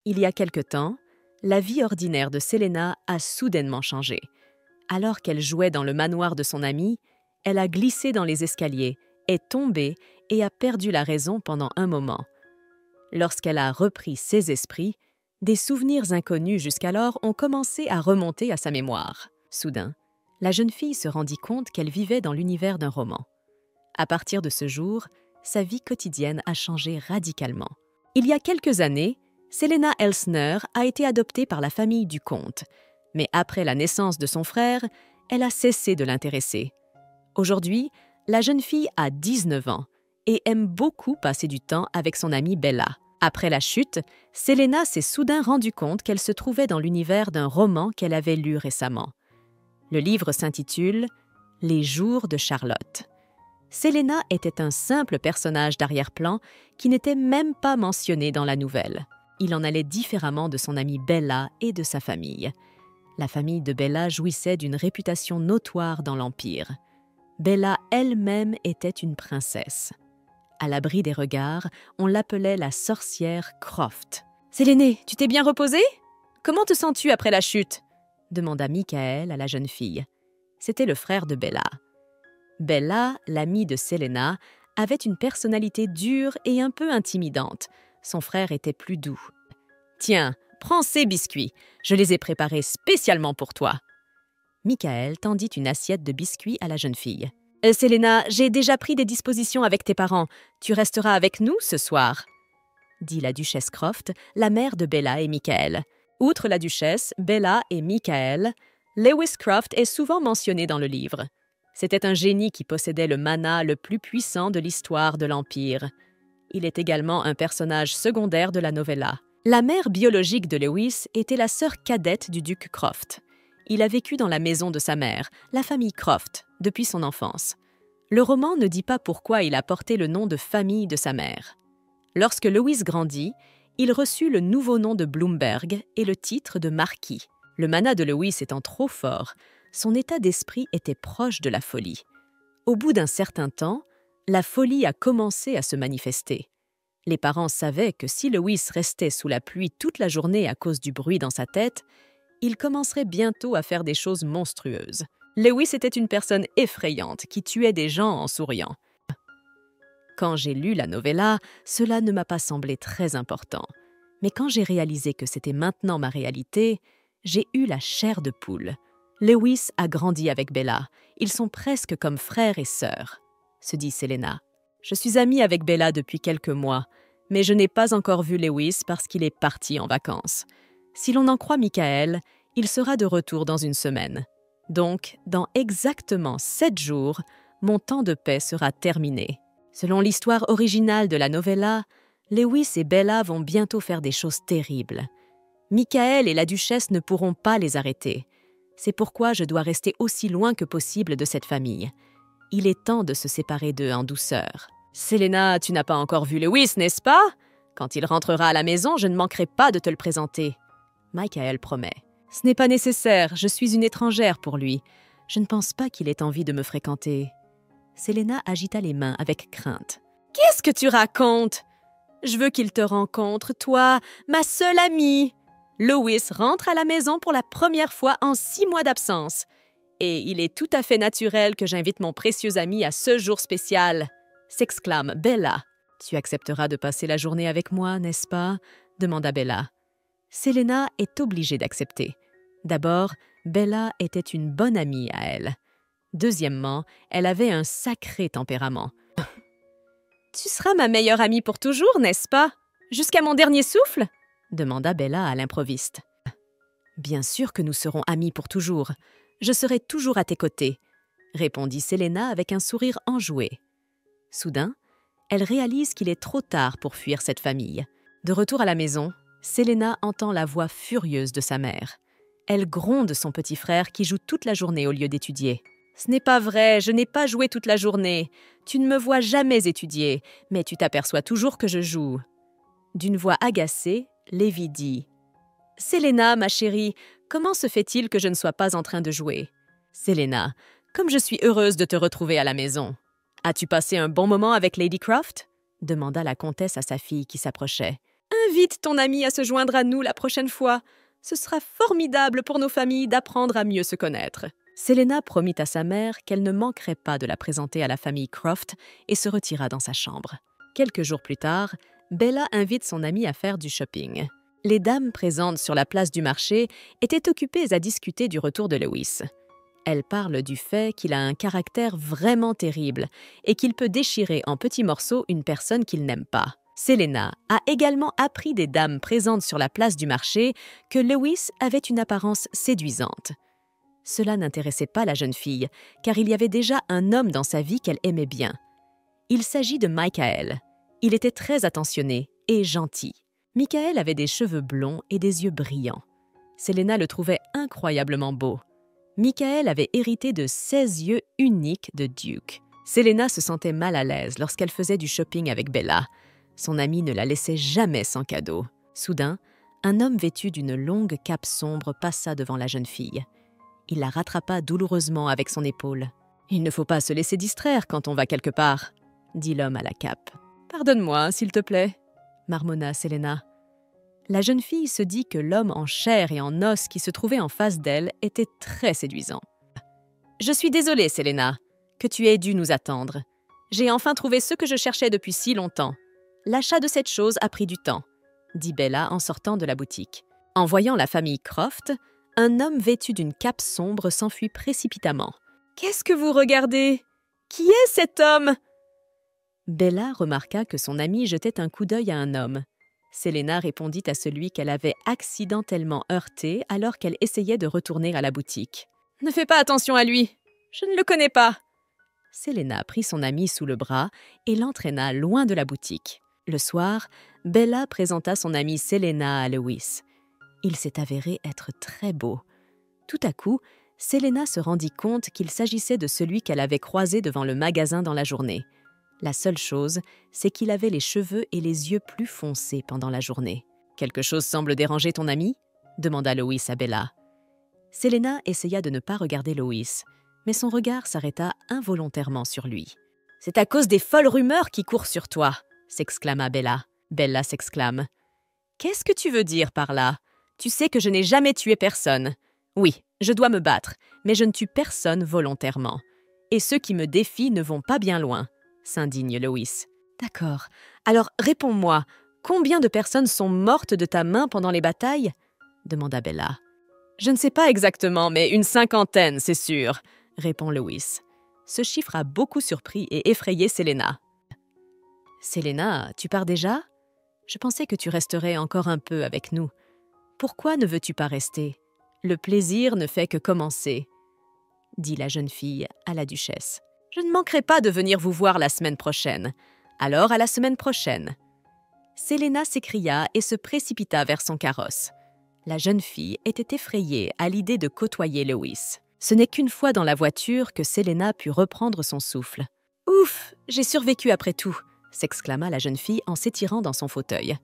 Il y a quelque temps, la vie ordinaire de Selena a soudainement changé. Alors qu'elle jouait dans le manoir de son amie, elle a glissé dans les escaliers, est tombée et a perdu la raison pendant un moment. Lorsqu'elle a repris ses esprits, des souvenirs inconnus jusqu'alors ont commencé à remonter à sa mémoire. Soudain, la jeune fille se rendit compte qu'elle vivait dans l'univers d'un roman. À partir de ce jour, sa vie quotidienne a changé radicalement. Il y a quelques années, Selena Elsner a été adoptée par la famille du comte, mais après la naissance de son frère, elle a cessé de l'intéresser. Aujourd'hui, la jeune fille a 19 ans et aime beaucoup passer du temps avec son amie Bella. Après la chute, Selena s'est soudain rendu compte qu'elle se trouvait dans l'univers d'un roman qu'elle avait lu récemment. Le livre s'intitule « Les jours de Charlotte ». Selena était un simple personnage d'arrière-plan qui n'était même pas mentionné dans la nouvelle. Il en allait différemment de son amie Bella et de sa famille. La famille de Bella jouissait d'une réputation notoire dans l'Empire. Bella elle-même était une princesse. À l'abri des regards, on l'appelait la sorcière Croft. « Séléné, tu t'es bien reposée? Comment te sens-tu après la chute ?» demanda Michael à la jeune fille. C'était le frère de Bella. Bella, l'amie de Selena, avait une personnalité dure et un peu intimidante. Son frère était plus doux. « Tiens, prends ces biscuits. Je les ai préparés spécialement pour toi. » Michael tendit une assiette de biscuits à la jeune fille. « Selena, j'ai déjà pris des dispositions avec tes parents. Tu resteras avec nous ce soir, » dit la duchesse Croft, la mère de Bella et Michael. Outre la duchesse, Bella et Michael, Lewis Croft est souvent mentionné dans le livre. C'était un génie qui possédait le mana le plus puissant de l'histoire de l'Empire. Il est également un personnage secondaire de la novella. La mère biologique de Lewis était la sœur cadette du duc Croft. Il a vécu dans la maison de sa mère, la famille Croft, depuis son enfance. Le roman ne dit pas pourquoi il a porté le nom de famille de sa mère. Lorsque Lewis grandit, il reçut le nouveau nom de Bloomberg et le titre de marquis. Le mana de Lewis étant trop fort, son état d'esprit était proche de la folie. Au bout d'un certain temps, la folie a commencé à se manifester. Les parents savaient que si Lewis restait sous la pluie toute la journée à cause du bruit dans sa tête, il commencerait bientôt à faire des choses monstrueuses. Lewis était une personne effrayante qui tuait des gens en souriant. Quand j'ai lu la novella, cela ne m'a pas semblé très important. Mais quand j'ai réalisé que c'était maintenant ma réalité, j'ai eu la chair de poule. Lewis a grandi avec Bella. Ils sont presque comme frère et sœur, se dit Selena. Je suis amie avec Bella depuis quelques mois, mais je n'ai pas encore vu Lewis parce qu'il est parti en vacances. Si l'on en croit Michael, il sera de retour dans une semaine. Donc, dans exactement 7 jours, mon temps de paix sera terminé. Selon l'histoire originale de la novella, Lewis et Bella vont bientôt faire des choses terribles. Michael et la duchesse ne pourront pas les arrêter. C'est pourquoi je dois rester aussi loin que possible de cette famille. Il est temps de se séparer d'eux en douceur. « Selena, tu n'as pas encore vu Lewis, n'est-ce pas? Quand il rentrera à la maison, je ne manquerai pas de te le présenter. » Michael promet. « Ce n'est pas nécessaire, je suis une étrangère pour lui. Je ne pense pas qu'il ait envie de me fréquenter. » Selena agita les mains avec crainte. « Qu'est-ce que tu racontes? Je veux qu'il te rencontre, toi, ma seule amie. » Lewis rentre à la maison pour la première fois en 6 mois d'absence. Et il est tout à fait naturel que j'invite mon précieux ami à ce jour spécial, s'exclame Bella. « Tu accepteras de passer la journée avec moi, n'est-ce pas? » demanda Bella. Selena est obligée d'accepter. D'abord, Bella était une bonne amie à elle. Deuxièmement, elle avait un sacré tempérament. « Tu seras ma meilleure amie pour toujours, n'est-ce pas? Jusqu'à mon dernier souffle? » demanda Bella à l'improviste. « Bien sûr que nous serons amis pour toujours. Je serai toujours à tes côtés, » répondit Selena avec un sourire enjoué. Soudain, elle réalise qu'il est trop tard pour fuir cette famille. De retour à la maison, Selena entend la voix furieuse de sa mère. Elle gronde son petit frère qui joue toute la journée au lieu d'étudier. « Ce n'est pas vrai, je n'ai pas joué toute la journée. Tu ne me vois jamais étudier, mais tu t'aperçois toujours que je joue. » D'une voix agacée, Lévi dit « Selena, ma chérie, comment se fait-il que je ne sois pas en train de jouer? »« Selena, comme je suis heureuse de te retrouver à la maison. »« As-tu passé un bon moment avec Lady Croft ?» demanda la comtesse à sa fille qui s'approchait. « Un Invite ton ami à se joindre à nous la prochaine fois. Ce sera formidable pour nos familles d'apprendre à mieux se connaître. » Selena promit à sa mère qu'elle ne manquerait pas de la présenter à la famille Croft et se retira dans sa chambre. Quelques jours plus tard, Bella invite son amie à faire du shopping. Les dames présentes sur la place du marché étaient occupées à discuter du retour de Lewis. Elles parlent du fait qu'il a un caractère vraiment terrible et qu'il peut déchirer en petits morceaux une personne qu'il n'aime pas. Selena a également appris des dames présentes sur la place du marché que Lewis avait une apparence séduisante. Cela n'intéressait pas la jeune fille, car il y avait déjà un homme dans sa vie qu'elle aimait bien. Il s'agit de Michael. Il était très attentionné et gentil. Michael avait des cheveux blonds et des yeux brillants. Selena le trouvait incroyablement beau. Michael avait hérité de 16 yeux uniques de Duke. Selena se sentait mal à l'aise lorsqu'elle faisait du shopping avec Bella. Son amie ne la laissait jamais sans cadeau. Soudain, un homme vêtu d'une longue cape sombre passa devant la jeune fille. Il la rattrapa douloureusement avec son épaule. « Il ne faut pas se laisser distraire quand on va quelque part, » dit l'homme à la cape. « Pardonne-moi, s'il te plaît, » marmonna Selena. La jeune fille se dit que l'homme en chair et en os qui se trouvait en face d'elle était très séduisant. « Je suis désolée, Selena, que tu aies dû nous attendre. J'ai enfin trouvé ce que je cherchais depuis si longtemps. L'achat de cette chose a pris du temps, » dit Bella en sortant de la boutique. En voyant la famille Croft, un homme vêtu d'une cape sombre s'enfuit précipitamment. « Qu'est-ce que vous regardez? Qui est cet homme ?» Bella remarqua que son amie jetait un coup d'œil à un homme. Selena répondit à celui qu'elle avait accidentellement heurté alors qu'elle essayait de retourner à la boutique. « Ne fais pas attention à lui, je ne le connais pas. » Selena prit son amie sous le bras et l'entraîna loin de la boutique. Le soir, Bella présenta son amie Selena à Lewis. Il s'est avéré être très beau. Tout à coup, Selena se rendit compte qu'il s'agissait de celui qu'elle avait croisé devant le magasin dans la journée. La seule chose, c'est qu'il avait les cheveux et les yeux plus foncés pendant la journée. « Quelque chose semble déranger ton ami ?» demanda Lois à Bella. Selena essaya de ne pas regarder Lois, mais son regard s'arrêta involontairement sur lui. « C'est à cause des folles rumeurs qui courent sur toi !» s'exclama Bella. Bella s'exclame. « Qu'est-ce que tu veux dire par là? Tu sais que je n'ai jamais tué personne. Oui, je dois me battre, mais je ne tue personne volontairement. Et ceux qui me défient ne vont pas bien loin, » s'indigne Lois. « D'accord. Alors réponds-moi, combien de personnes sont mortes de ta main pendant les batailles ?» demanda Bella. « Je ne sais pas exactement, mais une 50aine, c'est sûr, » répond Lois. Ce chiffre a beaucoup surpris et effrayé Selena. « Selena, tu pars déjà? Je pensais que tu resterais encore un peu avec nous. Pourquoi ne veux-tu pas rester? Le plaisir ne fait que commencer, » dit la jeune fille à la duchesse. « Je ne manquerai pas de venir vous voir la semaine prochaine. Alors à la semaine prochaine. » Selena s'écria et se précipita vers son carrosse. La jeune fille était effrayée à l'idée de côtoyer Lewis. Ce n'est qu'une fois dans la voiture que Selena put reprendre son souffle. « Ouf, j'ai survécu après tout !» s'exclama la jeune fille en s'étirant dans son fauteuil.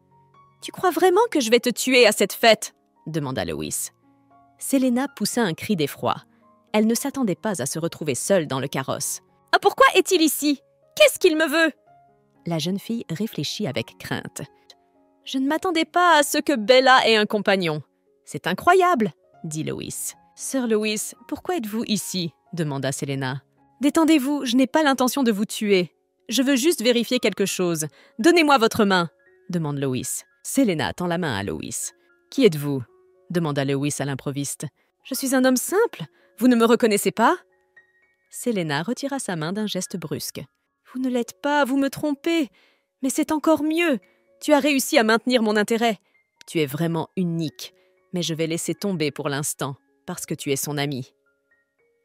« Tu crois vraiment que je vais te tuer à cette fête ?» demanda Lewis. Selena poussa un cri d'effroi. Elle ne s'attendait pas à se retrouver seule dans le carrosse. « Ah, pourquoi est-il ici? Qu'est-ce qu'il me veut ?» La jeune fille réfléchit avec crainte. « Je ne m'attendais pas à ce que Bella ait un compagnon. C'est incroyable, » dit Lewis. « Sir Lewis, pourquoi êtes-vous ici ?» demanda Selena. « Détendez-vous, je n'ai pas l'intention de vous tuer. Je veux juste vérifier quelque chose. Donnez-moi votre main, » demande Lewis. Selena tend la main à Lewis. « Qui êtes-vous » demanda Lewis à l'improviste. « Je suis un homme simple. Vous ne me reconnaissez pas ?» Selena retira sa main d'un geste brusque. « Vous ne l'êtes pas, vous me trompez. Mais c'est encore mieux. Tu as réussi à maintenir mon intérêt. Tu es vraiment unique. Mais je vais laisser tomber pour l'instant, parce que tu es son ami. »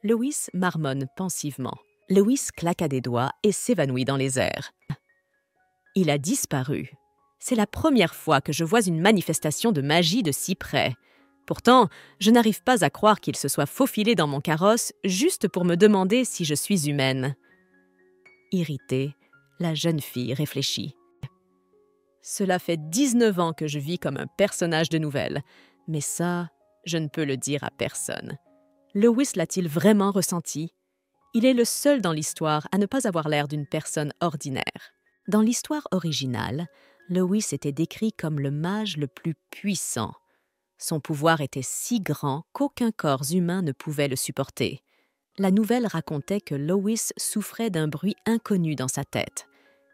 Lewis marmonne pensivement. Lewis claqua des doigts et s'évanouit dans les airs. Il a disparu. C'est la première fois que je vois une manifestation de magie de si près. Pourtant, je n'arrive pas à croire qu'il se soit faufilé dans mon carrosse juste pour me demander si je suis humaine. Irritée, la jeune fille réfléchit. Cela fait 19 ans que je vis comme un personnage de nouvelles, mais ça, je ne peux le dire à personne. Lewis l'a-t-il vraiment ressenti? Il est le seul dans l'histoire à ne pas avoir l'air d'une personne ordinaire. Dans l'histoire originale, Lewis était décrit comme le mage le plus puissant. Son pouvoir était si grand qu'aucun corps humain ne pouvait le supporter. La nouvelle racontait que Lewis souffrait d'un bruit inconnu dans sa tête.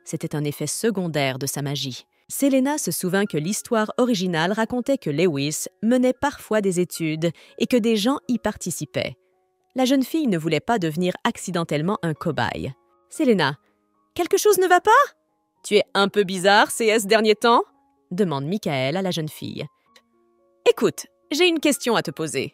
C'était un effet secondaire de sa magie. Selena se souvint que l'histoire originale racontait que Lewis menait parfois des études et que des gens y participaient. La jeune fille ne voulait pas devenir accidentellement un cobaye. « Selena, quelque chose ne va pas? Tu es un peu bizarre ces derniers temps ?» demande Michael à la jeune fille. « Écoute, j'ai une question à te poser.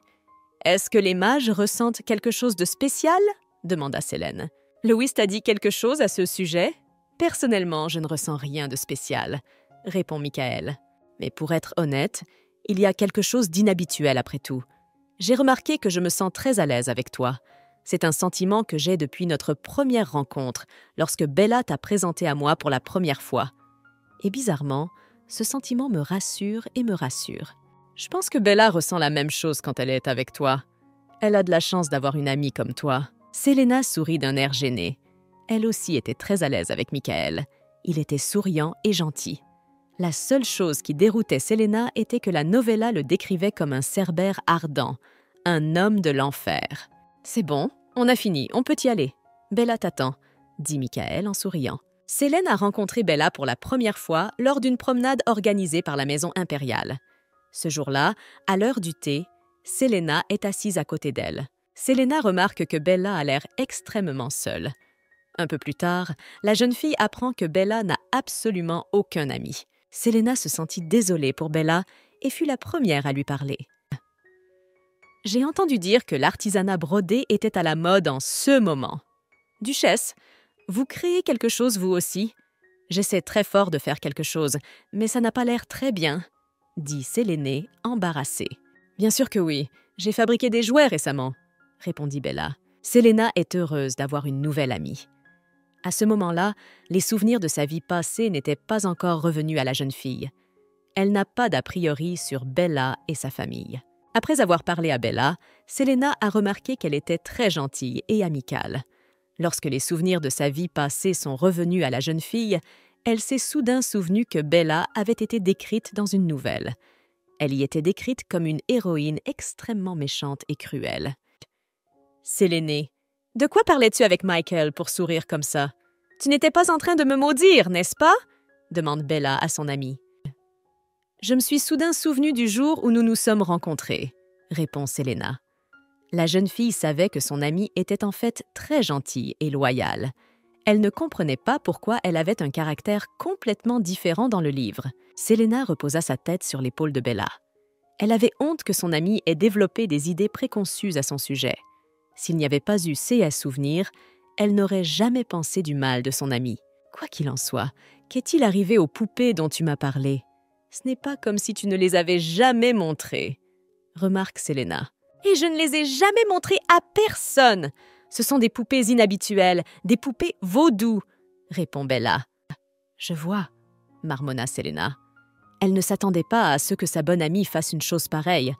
Est-ce que les mages ressentent quelque chose de spécial ?» demanda Selene. « Lewis t'a dit quelque chose à ce sujet? Personnellement, je ne ressens rien de spécial, » répond Michael. « Mais pour être honnête, il y a quelque chose d'inhabituel après tout. J'ai remarqué que je me sens très à l'aise avec toi. C'est un sentiment que j'ai depuis notre première rencontre, lorsque Bella t'a présenté à moi pour la première fois. Et bizarrement, ce sentiment me rassure et me rassure. Je pense que Bella ressent la même chose quand elle est avec toi. Elle a de la chance d'avoir une amie comme toi. » Selena sourit d'un air gêné. Elle aussi était très à l'aise avec Michael. Il était souriant et gentil. La seule chose qui déroutait Selena était que la novella le décrivait comme un cerbère ardent, un homme de l'enfer. « C'est bon, on a fini, on peut y aller. Bella t'attend, » dit Michael en souriant. Selene a rencontré Bella pour la première fois lors d'une promenade organisée par la maison impériale. Ce jour-là, à l'heure du thé, Selena est assise à côté d'elle. Selena remarque que Bella a l'air extrêmement seule. Un peu plus tard, la jeune fille apprend que Bella n'a absolument aucun ami. Selena se sentit désolée pour Bella et fut la première à lui parler. « J'ai entendu dire que l'artisanat brodé était à la mode en ce moment. Duchesse, vous créez quelque chose vous aussi? J'essaie très fort de faire quelque chose, mais ça n'a pas l'air très bien, » dit Sélénée, embarrassée. « Bien sûr que oui, j'ai fabriqué des jouets récemment, » répondit Bella. Selena est heureuse d'avoir une nouvelle amie. À ce moment-là, les souvenirs de sa vie passée n'étaient pas encore revenus à la jeune fille. Elle n'a pas d'a priori sur Bella et sa famille. Après avoir parlé à Bella, Selena a remarqué qu'elle était très gentille et amicale. Lorsque les souvenirs de sa vie passée sont revenus à la jeune fille, elle s'est soudain souvenue que Bella avait été décrite dans une nouvelle. Elle y était décrite comme une héroïne extrêmement méchante et cruelle. « Sélénée, de quoi parlais-tu avec Michael pour sourire comme ça? Tu n'étais pas en train de me maudire, n'est-ce pas? » demande Bella à son amie. « Je me suis soudain souvenue du jour où nous nous sommes rencontrés, » répond Selena. La jeune fille savait que son amie était en fait très gentille et loyale. Elle ne comprenait pas pourquoi elle avait un caractère complètement différent dans le livre. Selena reposa sa tête sur l'épaule de Bella. Elle avait honte que son amie ait développé des idées préconçues à son sujet. S'il n'y avait pas eu ces souvenirs, elle n'aurait jamais pensé du mal de son amie. Quoi qu'il en soit, qu'est-il arrivé aux poupées dont tu m'as parlé? Ce n'est pas comme si tu ne les avais jamais montrées, remarque Selena. Et je ne les ai jamais montrées à personne. Ce sont des poupées inhabituelles, des poupées vaudou, répond Bella. Je vois, marmonna Selena. Elle ne s'attendait pas à ce que sa bonne amie fasse une chose pareille.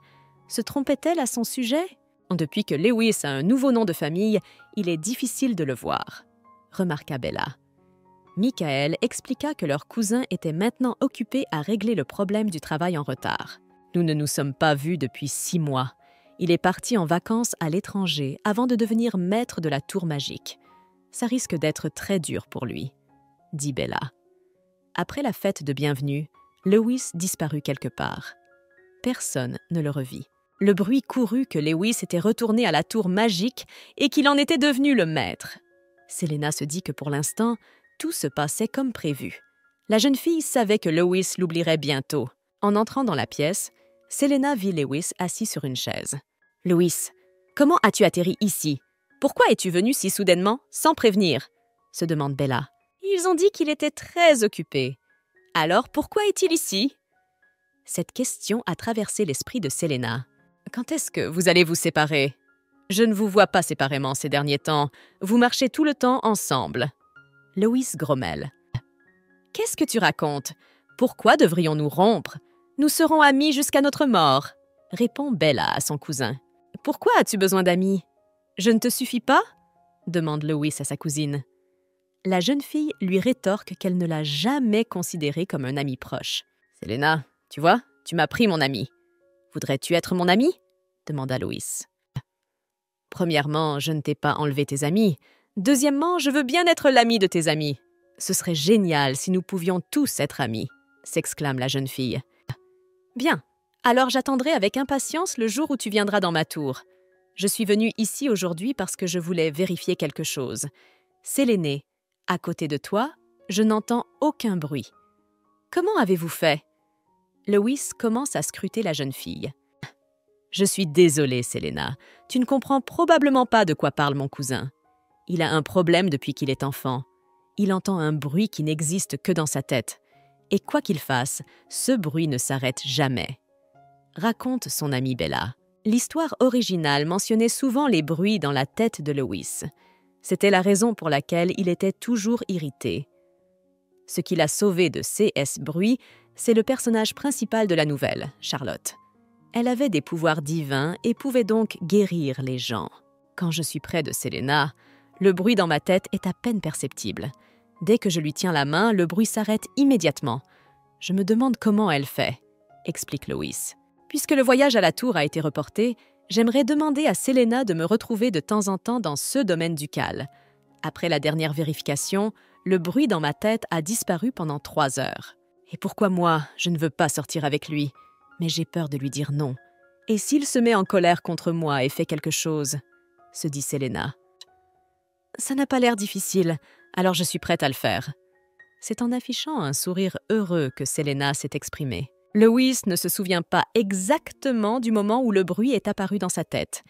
Se trompait-elle à son sujet? Depuis que Lewis a un nouveau nom de famille, il est difficile de le voir, remarqua Bella. Michael expliqua que leur cousin était maintenant occupé à régler le problème du travail en retard. Nous ne nous sommes pas vus depuis 6 mois. Il est parti en vacances à l'étranger avant de devenir maître de la tour magique. Ça risque d'être très dur pour lui, dit Bella. Après la fête de bienvenue, Lewis disparut quelque part. Personne ne le revit. Le bruit courut que Lewis était retourné à la tour magique et qu'il en était devenu le maître. Selena se dit que pour l'instant, tout se passait comme prévu. La jeune fille savait que Lewis l'oublierait bientôt. En entrant dans la pièce, Selena vit Lewis assis sur une chaise. « Lewis, comment as-tu atterri ici? Pourquoi es-tu venu si soudainement, sans prévenir ?» se demande Bella. « Ils ont dit qu'il était très occupé. Alors pourquoi est-il ici ?» Cette question a traversé l'esprit de Selena. « Quand est-ce que vous allez vous séparer? Je ne vous vois pas séparément ces derniers temps. Vous marchez tout le temps ensemble. » Lewis grommelle. « Qu'est-ce que tu racontes? Pourquoi devrions-nous rompre? Nous serons amis jusqu'à notre mort, » répond Bella à son cousin. « Pourquoi as-tu besoin d'amis? Je ne te suffis pas? » demande Lewis à sa cousine. La jeune fille lui rétorque qu'elle ne l'a jamais considéré comme un ami proche. « Selena, tu vois, tu m'as pris mon ami. Voudrais-tu être mon ami ?» demanda Loïs. « Premièrement, je ne t'ai pas enlevé tes amis. Deuxièmement, je veux bien être l'ami de tes amis. Ce serait génial si nous pouvions tous être amis, » s'exclame la jeune fille. « Bien, alors j'attendrai avec impatience le jour où tu viendras dans ma tour. Je suis venue ici aujourd'hui parce que je voulais vérifier quelque chose. Séléné, à côté de toi, je n'entends aucun bruit. Comment avez-vous fait ?» Loïs commence à scruter la jeune fille. « Je suis désolée, Selena. Tu ne comprends probablement pas de quoi parle mon cousin. Il a un problème depuis qu'il est enfant. Il entend un bruit qui n'existe que dans sa tête. Et quoi qu'il fasse, ce bruit ne s'arrête jamais. » Raconte son amie Bella. L'histoire originale mentionnait souvent les bruits dans la tête de Loïs. C'était la raison pour laquelle il était toujours irrité. Ce qui l'a sauvé de C.S. Bruit, c'est le personnage principal de la nouvelle, Charlotte. Elle avait des pouvoirs divins et pouvait donc guérir les gens. Quand je suis près de Selena, le bruit dans ma tête est à peine perceptible. Dès que je lui tiens la main, le bruit s'arrête immédiatement. Je me demande comment elle fait, explique Loïs. Puisque le voyage à la tour a été reporté, j'aimerais demander à Selena de me retrouver de temps en temps dans ce domaine ducal. Après la dernière vérification, le bruit dans ma tête a disparu pendant 3 heures. Et pourquoi moi, je ne veux pas sortir avec lui? Mais j'ai peur de lui dire non. Et s'il se met en colère contre moi et fait quelque chose, se dit Selena. Ça n'a pas l'air difficile, alors je suis prête à le faire. C'est en affichant un sourire heureux que Selena s'est exprimée. Loïs ne se souvient pas exactement du moment où le bruit est apparu dans sa tête.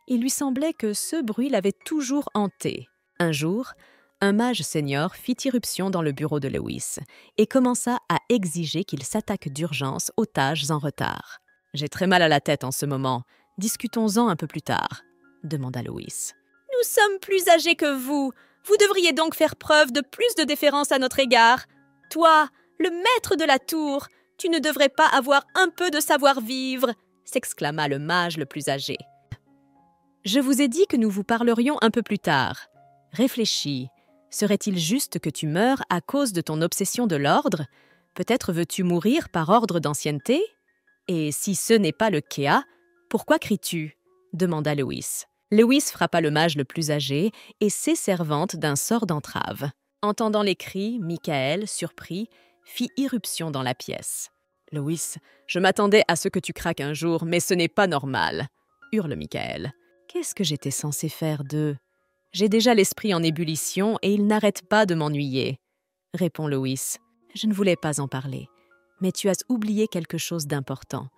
Il lui semblait que ce bruit l'avait toujours hanté. Un jour, un mage senior fit irruption dans le bureau de Loïs et commença à exiger qu'il s'attaque d'urgence aux tâches en retard. « J'ai très mal à la tête en ce moment. Discutons-en un peu plus tard, » demanda Loïs. « Nous sommes plus âgés que vous. Vous devriez donc faire preuve de plus de déférence à notre égard. Toi, le maître de la tour, tu ne devrais pas avoir un peu de savoir-vivre » s'exclama le mage le plus âgé. « Je vous ai dit que nous vous parlerions un peu plus tard. Réfléchis. Serait-il juste que tu meures à cause de ton obsession de l'ordre? Peut-être veux-tu mourir par ordre d'ancienneté? Et si ce n'est pas le cas, pourquoi cries-tu » demanda Loïs. Loïs frappa le mage le plus âgé et ses servantes d'un sort d'entrave. Entendant les cris, Michael, surpris, fit irruption dans la pièce. « Loïs, je m'attendais à ce que tu craques un jour, mais ce n'est pas normal » hurle Michael. « Qu'est-ce que j'étais censé faire d'eux? J'ai déjà l'esprit en ébullition et il n'arrête pas de m'ennuyer, » répond Loïs. « Je ne voulais pas en parler, mais tu as oublié quelque chose d'important.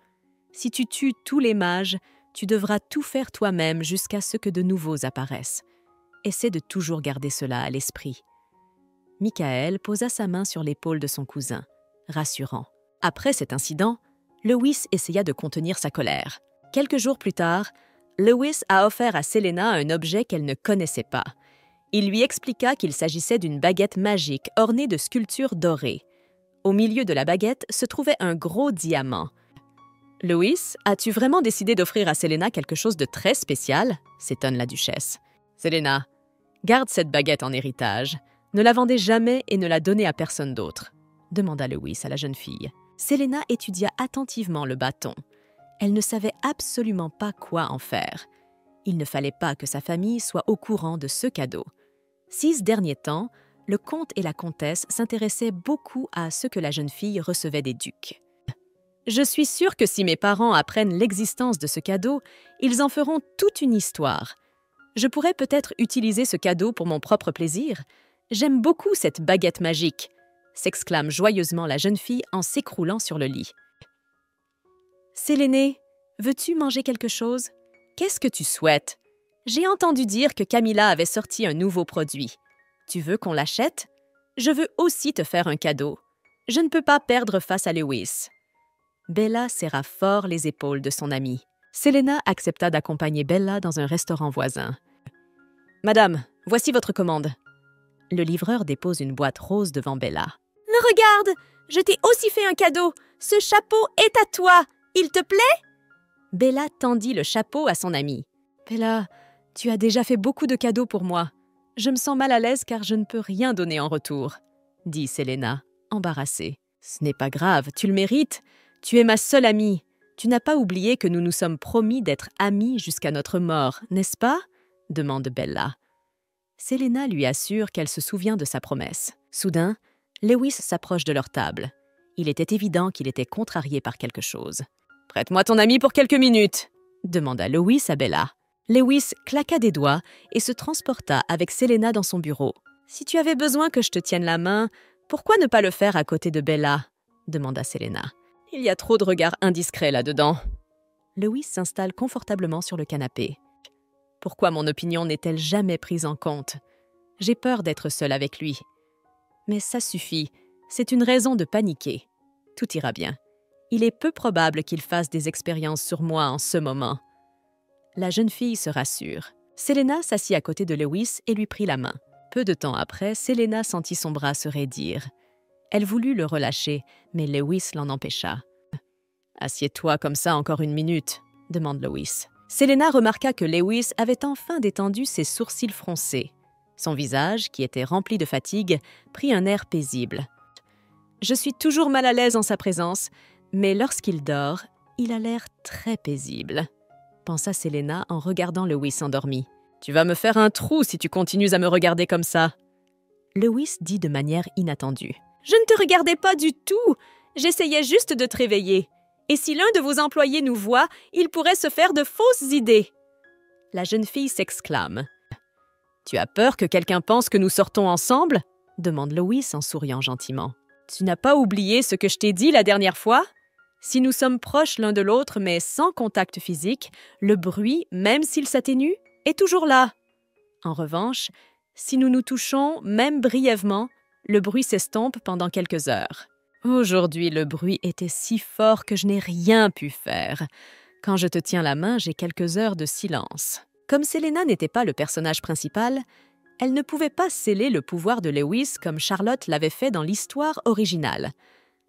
Si tu tues tous les mages, tu devras tout faire toi-même jusqu'à ce que de nouveaux apparaissent. Essaie de toujours garder cela à l'esprit. » Michael posa sa main sur l'épaule de son cousin, rassurant. Après cet incident, Loïs essaya de contenir sa colère. Quelques jours plus tard, Loïs a offert à Selena un objet qu'elle ne connaissait pas. Il lui expliqua qu'il s'agissait d'une baguette magique ornée de sculptures dorées. Au milieu de la baguette se trouvait un gros diamant. « Loïs, as-tu vraiment décidé d'offrir à Selena quelque chose de très spécial ?» s'étonne la duchesse. « Selena, garde cette baguette en héritage. Ne la vendez jamais et ne la donnez à personne d'autre, » demanda Loïs à la jeune fille. Selena étudia attentivement le bâton. Elle ne savait absolument pas quoi en faire. Il ne fallait pas que sa famille soit au courant de ce cadeau. 6 derniers temps, le comte et la comtesse s'intéressaient beaucoup à ce que la jeune fille recevait des ducs. « Je suis sûre que si mes parents apprennent l'existence de ce cadeau, ils en feront toute une histoire. Je pourrais peut-être utiliser ce cadeau pour mon propre plaisir. J'aime beaucoup cette baguette magique » s'exclame joyeusement la jeune fille en s'écroulant sur le lit. « Séléné, veux-tu manger quelque chose? Qu'est-ce que tu souhaites? J'ai entendu dire que Camilla avait sorti un nouveau produit. Tu veux qu'on l'achète? Je veux aussi te faire un cadeau. Je ne peux pas perdre face à Lewis. » Bella serra fort les épaules de son amie. Selena accepta d'accompagner Bella dans un restaurant voisin. « Madame, voici votre commande. » Le livreur dépose une boîte rose devant Bella. « Regarde, je t'ai aussi fait un cadeau. Ce chapeau est à toi. Il te plaît ?» Bella tendit le chapeau à son amie. « Bella, tu as déjà fait beaucoup de cadeaux pour moi. « Je me sens mal à l'aise car je ne peux rien donner en retour, dit Selena, embarrassée. Ce n'est pas grave, tu le mérites. Tu es ma seule amie. Tu n'as pas oublié que nous nous sommes promis d'être amis jusqu'à notre mort, n'est-ce pas? Demande Bella. Selena lui assure qu'elle se souvient de sa promesse. Soudain, Lewis s'approche de leur table. Il était évident qu'il était contrarié par quelque chose. « Prête-moi ton ami pour quelques minutes !» demanda Lewis à Bella. Lewis claqua des doigts et se transporta avec Selena dans son bureau. « Si tu avais besoin que je te tienne la main, pourquoi ne pas le faire à côté de Bella ?» demanda Selena. « Il y a trop de regards indiscrets là-dedans. » Lewis s'installe confortablement sur le canapé. « Pourquoi mon opinion n'est-elle jamais prise en compte? J'ai peur d'être seule avec lui. Mais ça suffit, c'est une raison de paniquer. Tout ira bien. Il est peu probable qu'il fasse des expériences sur moi en ce moment. » La jeune fille se rassure. Selena s'assit à côté de Lewis et lui prit la main. Peu de temps après, Selena sentit son bras se raidir. Elle voulut le relâcher, mais Lewis l'en empêcha. « Assieds-toi comme ça encore une minute, » demande Lewis. Selena remarqua que Lewis avait enfin détendu ses sourcils froncés. Son visage, qui était rempli de fatigue, prit un air paisible. « Je suis toujours mal à l'aise en sa présence, mais lorsqu'il dort, il a l'air très paisible. » pensa Selena en regardant Lewis endormi. « Tu vas me faire un trou si tu continues à me regarder comme ça. » Lewis dit de manière inattendue. « Je ne te regardais pas du tout. J'essayais juste de te réveiller. Et si l'un de vos employés nous voit, il pourrait se faire de fausses idées. » La jeune fille s'exclame. « Tu as peur que quelqu'un pense que nous sortons ensemble ?» demande Lewis en souriant gentiment. « Tu n'as pas oublié ce que je t'ai dit la dernière fois? Si nous sommes proches l'un de l'autre mais sans contact physique, le bruit, même s'il s'atténue, est toujours là. En revanche, si nous nous touchons, même brièvement, le bruit s'estompe pendant quelques heures. Aujourd'hui, le bruit était si fort que je n'ai rien pu faire. Quand je te tiens la main, j'ai quelques heures de silence. » Comme Selena n'était pas le personnage principal, elle ne pouvait pas sceller le pouvoir de Lewis comme Charlotte l'avait fait dans l'histoire originale.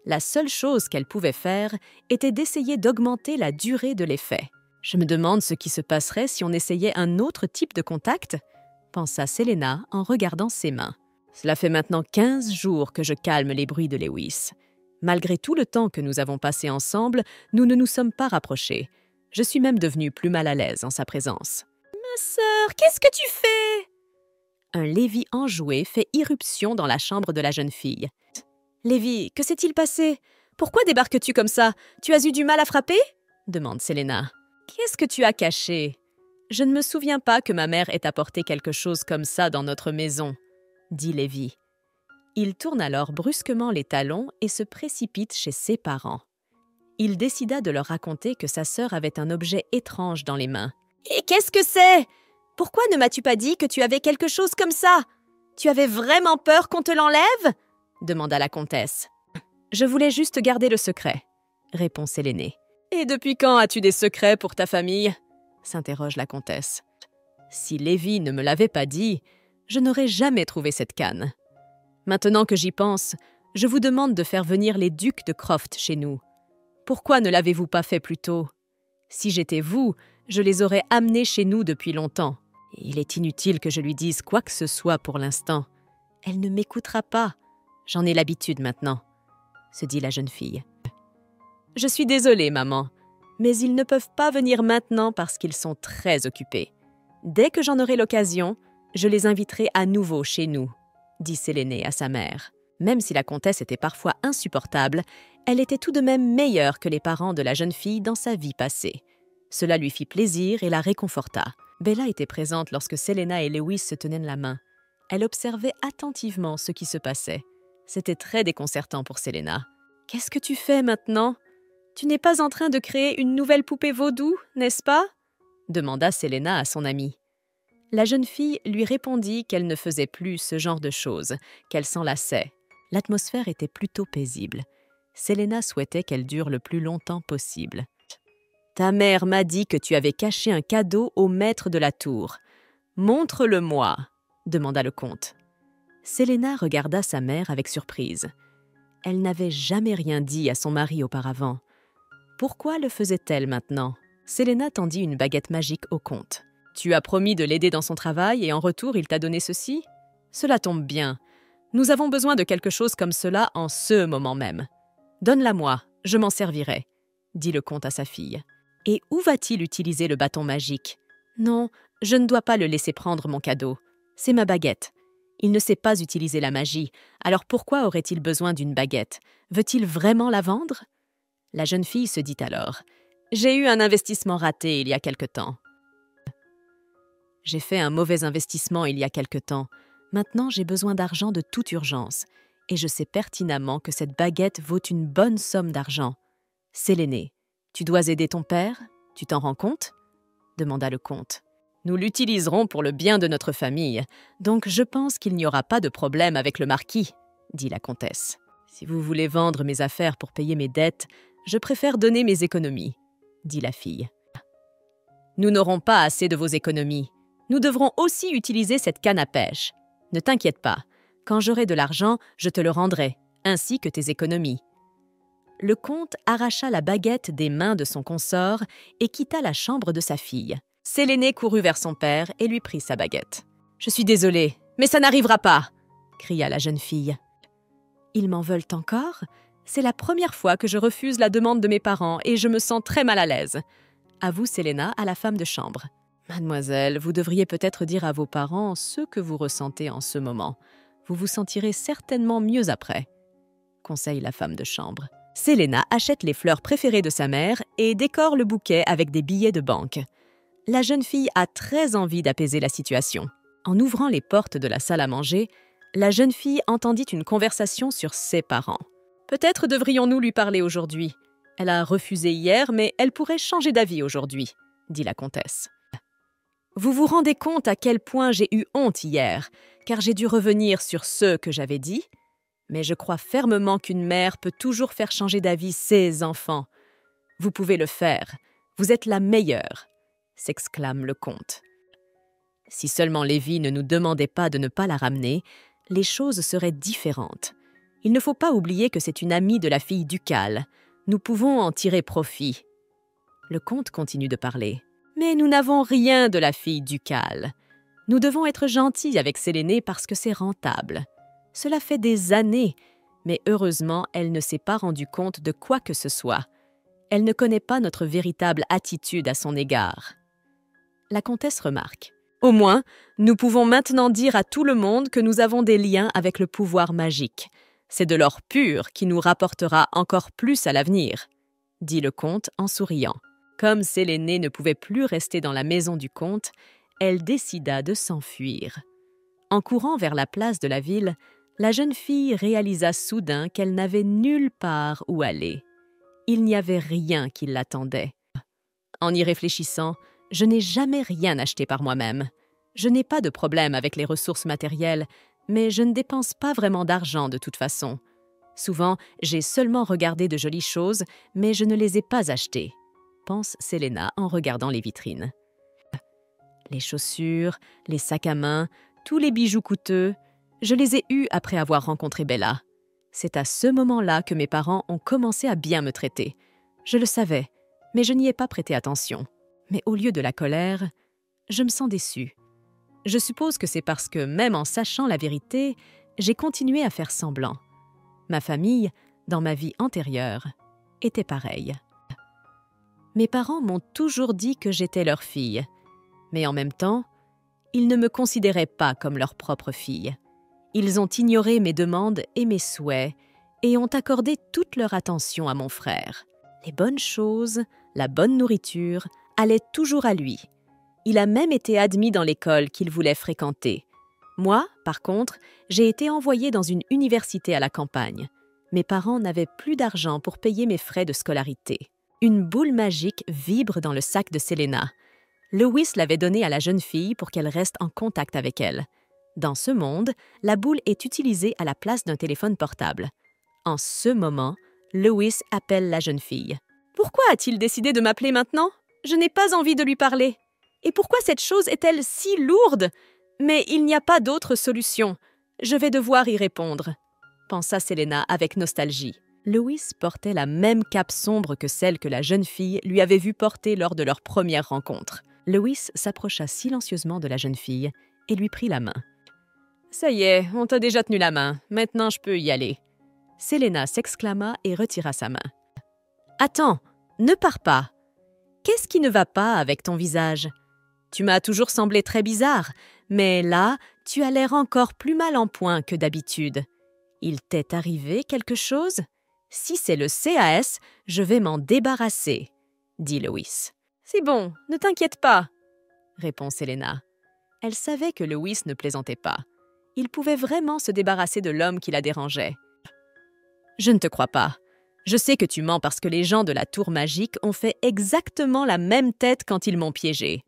La seule chose qu'elle pouvait faire était d'essayer d'augmenter la durée de l'effet. « Je me demande ce qui se passerait si on essayait un autre type de contact ?» pensa Selena en regardant ses mains. « Cela fait maintenant 15 jours que je calme les bruits de Lewis. Malgré tout le temps que nous avons passé ensemble, nous ne nous sommes pas rapprochés. Je suis même devenue plus mal à l'aise en sa présence. »« Ma sœur, qu'est-ce que tu fais ?» Un Lévi enjoué fait irruption dans la chambre de la jeune fille. « Lévi, que s'est-il passé? Pourquoi débarques-tu comme ça? Tu as eu du mal à frapper ?» demande Selena. « Qu'est-ce que tu as caché? Je ne me souviens pas que ma mère ait apporté quelque chose comme ça dans notre maison, » dit Lévi. Il tourne alors brusquement les talons et se précipite chez ses parents. Il décida de leur raconter que sa sœur avait un objet étrange dans les mains. « Et qu'est-ce que c'est? Pourquoi ne m'as-tu pas dit que tu avais quelque chose comme ça? Tu avais vraiment peur qu'on te l'enlève ?» demanda la comtesse. « Je voulais juste garder le secret, » répond Séléné. « Et depuis quand as-tu des secrets pour ta famille ?» s'interroge la comtesse. « Si Lévi ne me l'avait pas dit, je n'aurais jamais trouvé cette canne. Maintenant que j'y pense, je vous demande de faire venir les ducs de Croft chez nous. Pourquoi ne l'avez-vous pas fait plus tôt? Si j'étais vous, je les aurais amenés chez nous depuis longtemps. Il est inutile que je lui dise quoi que ce soit pour l'instant. Elle ne m'écoutera pas. J'en ai l'habitude maintenant, » se dit la jeune fille. « Je suis désolée, maman, mais ils ne peuvent pas venir maintenant parce qu'ils sont très occupés. Dès que j'en aurai l'occasion, je les inviterai à nouveau chez nous, » dit Séléné à sa mère. Même si la comtesse était parfois insupportable, elle était tout de même meilleure que les parents de la jeune fille dans sa vie passée. Cela lui fit plaisir et la réconforta. Bella était présente lorsque Selena et Lewis se tenaient la main. Elle observait attentivement ce qui se passait. C'était très déconcertant pour Selena. « Qu'est-ce que tu fais maintenant? Tu n'es pas en train de créer une nouvelle poupée vaudou, n'est-ce pas ?» demanda Selena à son amie. La jeune fille lui répondit qu'elle ne faisait plus ce genre de choses, qu'elle s'en lassait. L'atmosphère était plutôt paisible. Selena souhaitait qu'elle dure le plus longtemps possible. « Ta mère m'a dit que tu avais caché un cadeau au maître de la tour. Montre-le-moi, » demanda le comte. Selena regarda sa mère avec surprise. Elle n'avait jamais rien dit à son mari auparavant. Pourquoi le faisait-elle maintenant? Selena tendit une baguette magique au comte. Tu as promis de l'aider dans son travail et en retour, il t'a donné ceci? Cela tombe bien. Nous avons besoin de quelque chose comme cela en ce moment même. Donne-la-moi, je m'en servirai, dit le comte à sa fille. Et où va-t-il utiliser le bâton magique? Non, je ne dois pas le laisser prendre mon cadeau. C'est ma baguette. Il ne sait pas utiliser la magie, alors pourquoi aurait-il besoin d'une baguette? Veut-il vraiment la vendre? La jeune fille se dit alors « J'ai eu un investissement raté il y a quelque temps. J'ai fait un mauvais investissement il y a quelque temps. Maintenant, j'ai besoin d'argent de toute urgence. Et je sais pertinemment que cette baguette vaut une bonne somme d'argent. Séléné, tu dois aider ton père? Tu t'en rends compte? Demanda le comte. Nous l'utiliserons pour le bien de notre famille, donc je pense qu'il n'y aura pas de problème avec le marquis, dit la comtesse. Si vous voulez vendre mes affaires pour payer mes dettes, je préfère donner mes économies, dit la fille. Nous n'aurons pas assez de vos économies. Nous devrons aussi utiliser cette canne à pêche. Ne t'inquiète pas, quand j'aurai de l'argent, je te le rendrai, ainsi que tes économies. Le comte arracha la baguette des mains de son consort et quitta la chambre de sa fille. Séléné courut vers son père et lui prit sa baguette. « Je suis désolée, mais ça n'arrivera pas !» cria la jeune fille. « Ils m'en veulent encore? C'est la première fois que je refuse la demande de mes parents et je me sens très mal à l'aise. » Avoue Séléna à la femme de chambre. « Mademoiselle, vous devriez peut-être dire à vos parents ce que vous ressentez en ce moment. Vous vous sentirez certainement mieux après. » conseille la femme de chambre. Séléna achète les fleurs préférées de sa mère et décore le bouquet avec des billets de banque. La jeune fille a très envie d'apaiser la situation. En ouvrant les portes de la salle à manger, la jeune fille entendit une conversation sur ses parents. « Peut-être devrions-nous lui parler aujourd'hui. Elle a refusé hier, mais elle pourrait changer d'avis aujourd'hui, » dit la comtesse. « Vous vous rendez compte à quel point j'ai eu honte hier, car j'ai dû revenir sur ce que j'avais dit? Mais je crois fermement qu'une mère peut toujours faire changer d'avis ses enfants. Vous pouvez le faire. Vous êtes la meilleure, » s'exclame le comte. Si seulement Lévi ne nous demandait pas de ne pas la ramener, les choses seraient différentes. Il ne faut pas oublier que c'est une amie de la fille ducale. Nous pouvons en tirer profit. Le comte continue de parler. Mais nous n'avons rien de la fille ducale. Nous devons être gentils avec Séléné parce que c'est rentable. Cela fait des années, mais heureusement, elle ne s'est pas rendue compte de quoi que ce soit. Elle ne connaît pas notre véritable attitude à son égard. La comtesse remarque. Au moins, nous pouvons maintenant dire à tout le monde que nous avons des liens avec le pouvoir magique. C'est de l'or pur qui nous rapportera encore plus à l'avenir, dit le comte en souriant. Comme Séléné ne pouvait plus rester dans la maison du comte, elle décida de s'enfuir. En courant vers la place de la ville, la jeune fille réalisa soudain qu'elle n'avait nulle part où aller. Il n'y avait rien qui l'attendait. En y réfléchissant, je n'ai jamais rien acheté par moi-même. Je n'ai pas de problème avec les ressources matérielles, mais je ne dépense pas vraiment d'argent de toute façon. Souvent, j'ai seulement regardé de jolies choses, mais je ne les ai pas achetées, pense Séléna en regardant les vitrines. Les chaussures, les sacs à main, tous les bijoux coûteux, je les ai eus après avoir rencontré Bella. C'est à ce moment-là que mes parents ont commencé à bien me traiter. Je le savais, mais je n'y ai pas prêté attention. Mais au lieu de la colère, je me sens déçue. Je suppose que c'est parce que, même en sachant la vérité, j'ai continué à faire semblant. Ma famille, dans ma vie antérieure, était pareille. Mes parents m'ont toujours dit que j'étais leur fille, mais en même temps, ils ne me considéraient pas comme leur propre fille. Ils ont ignoré mes demandes et mes souhaits et ont accordé toute leur attention à mon frère. Les bonnes choses, la bonne nourriture, allaient toujours à lui. Il a même été admis dans l'école qu'il voulait fréquenter. Moi, par contre, j'ai été envoyée dans une université à la campagne. Mes parents n'avaient plus d'argent pour payer mes frais de scolarité. Une boule magique vibre dans le sac de Séléna. Lewis l'avait donnée à la jeune fille pour qu'elle reste en contact avec elle. Dans ce monde, la boule est utilisée à la place d'un téléphone portable. En ce moment, Lewis appelle la jeune fille. « Pourquoi a-t-il décidé de m'appeler maintenant? Je n'ai pas envie de lui parler. Et pourquoi cette chose est-elle si lourde? Mais il n'y a pas d'autre solution. Je vais devoir y répondre, » pensa Séléna avec nostalgie. Lewis portait la même cape sombre que celle que la jeune fille lui avait vue porter lors de leur première rencontre. Lewis s'approcha silencieusement de la jeune fille et lui prit la main. « Ça y est, on t'a déjà tenu la main. Maintenant, je peux y aller. » Selena s'exclama et retira sa main. « Attends, ne pars pas. Qu'est-ce qui ne va pas avec ton visage? Tu m'as toujours semblé très bizarre, mais là, tu as l'air encore plus mal en point que d'habitude. Il t'est arrivé quelque chose? Si c'est le CAS, je vais m'en débarrasser, » dit Lewis. « C'est bon, ne t'inquiète pas, » répond Selena. Elle savait que Lewis ne plaisantait pas. Il pouvait vraiment se débarrasser de l'homme qui la dérangeait. « Je ne te crois pas. Je sais que tu mens parce que les gens de la tour magique ont fait exactement la même tête quand ils m'ont piégée. »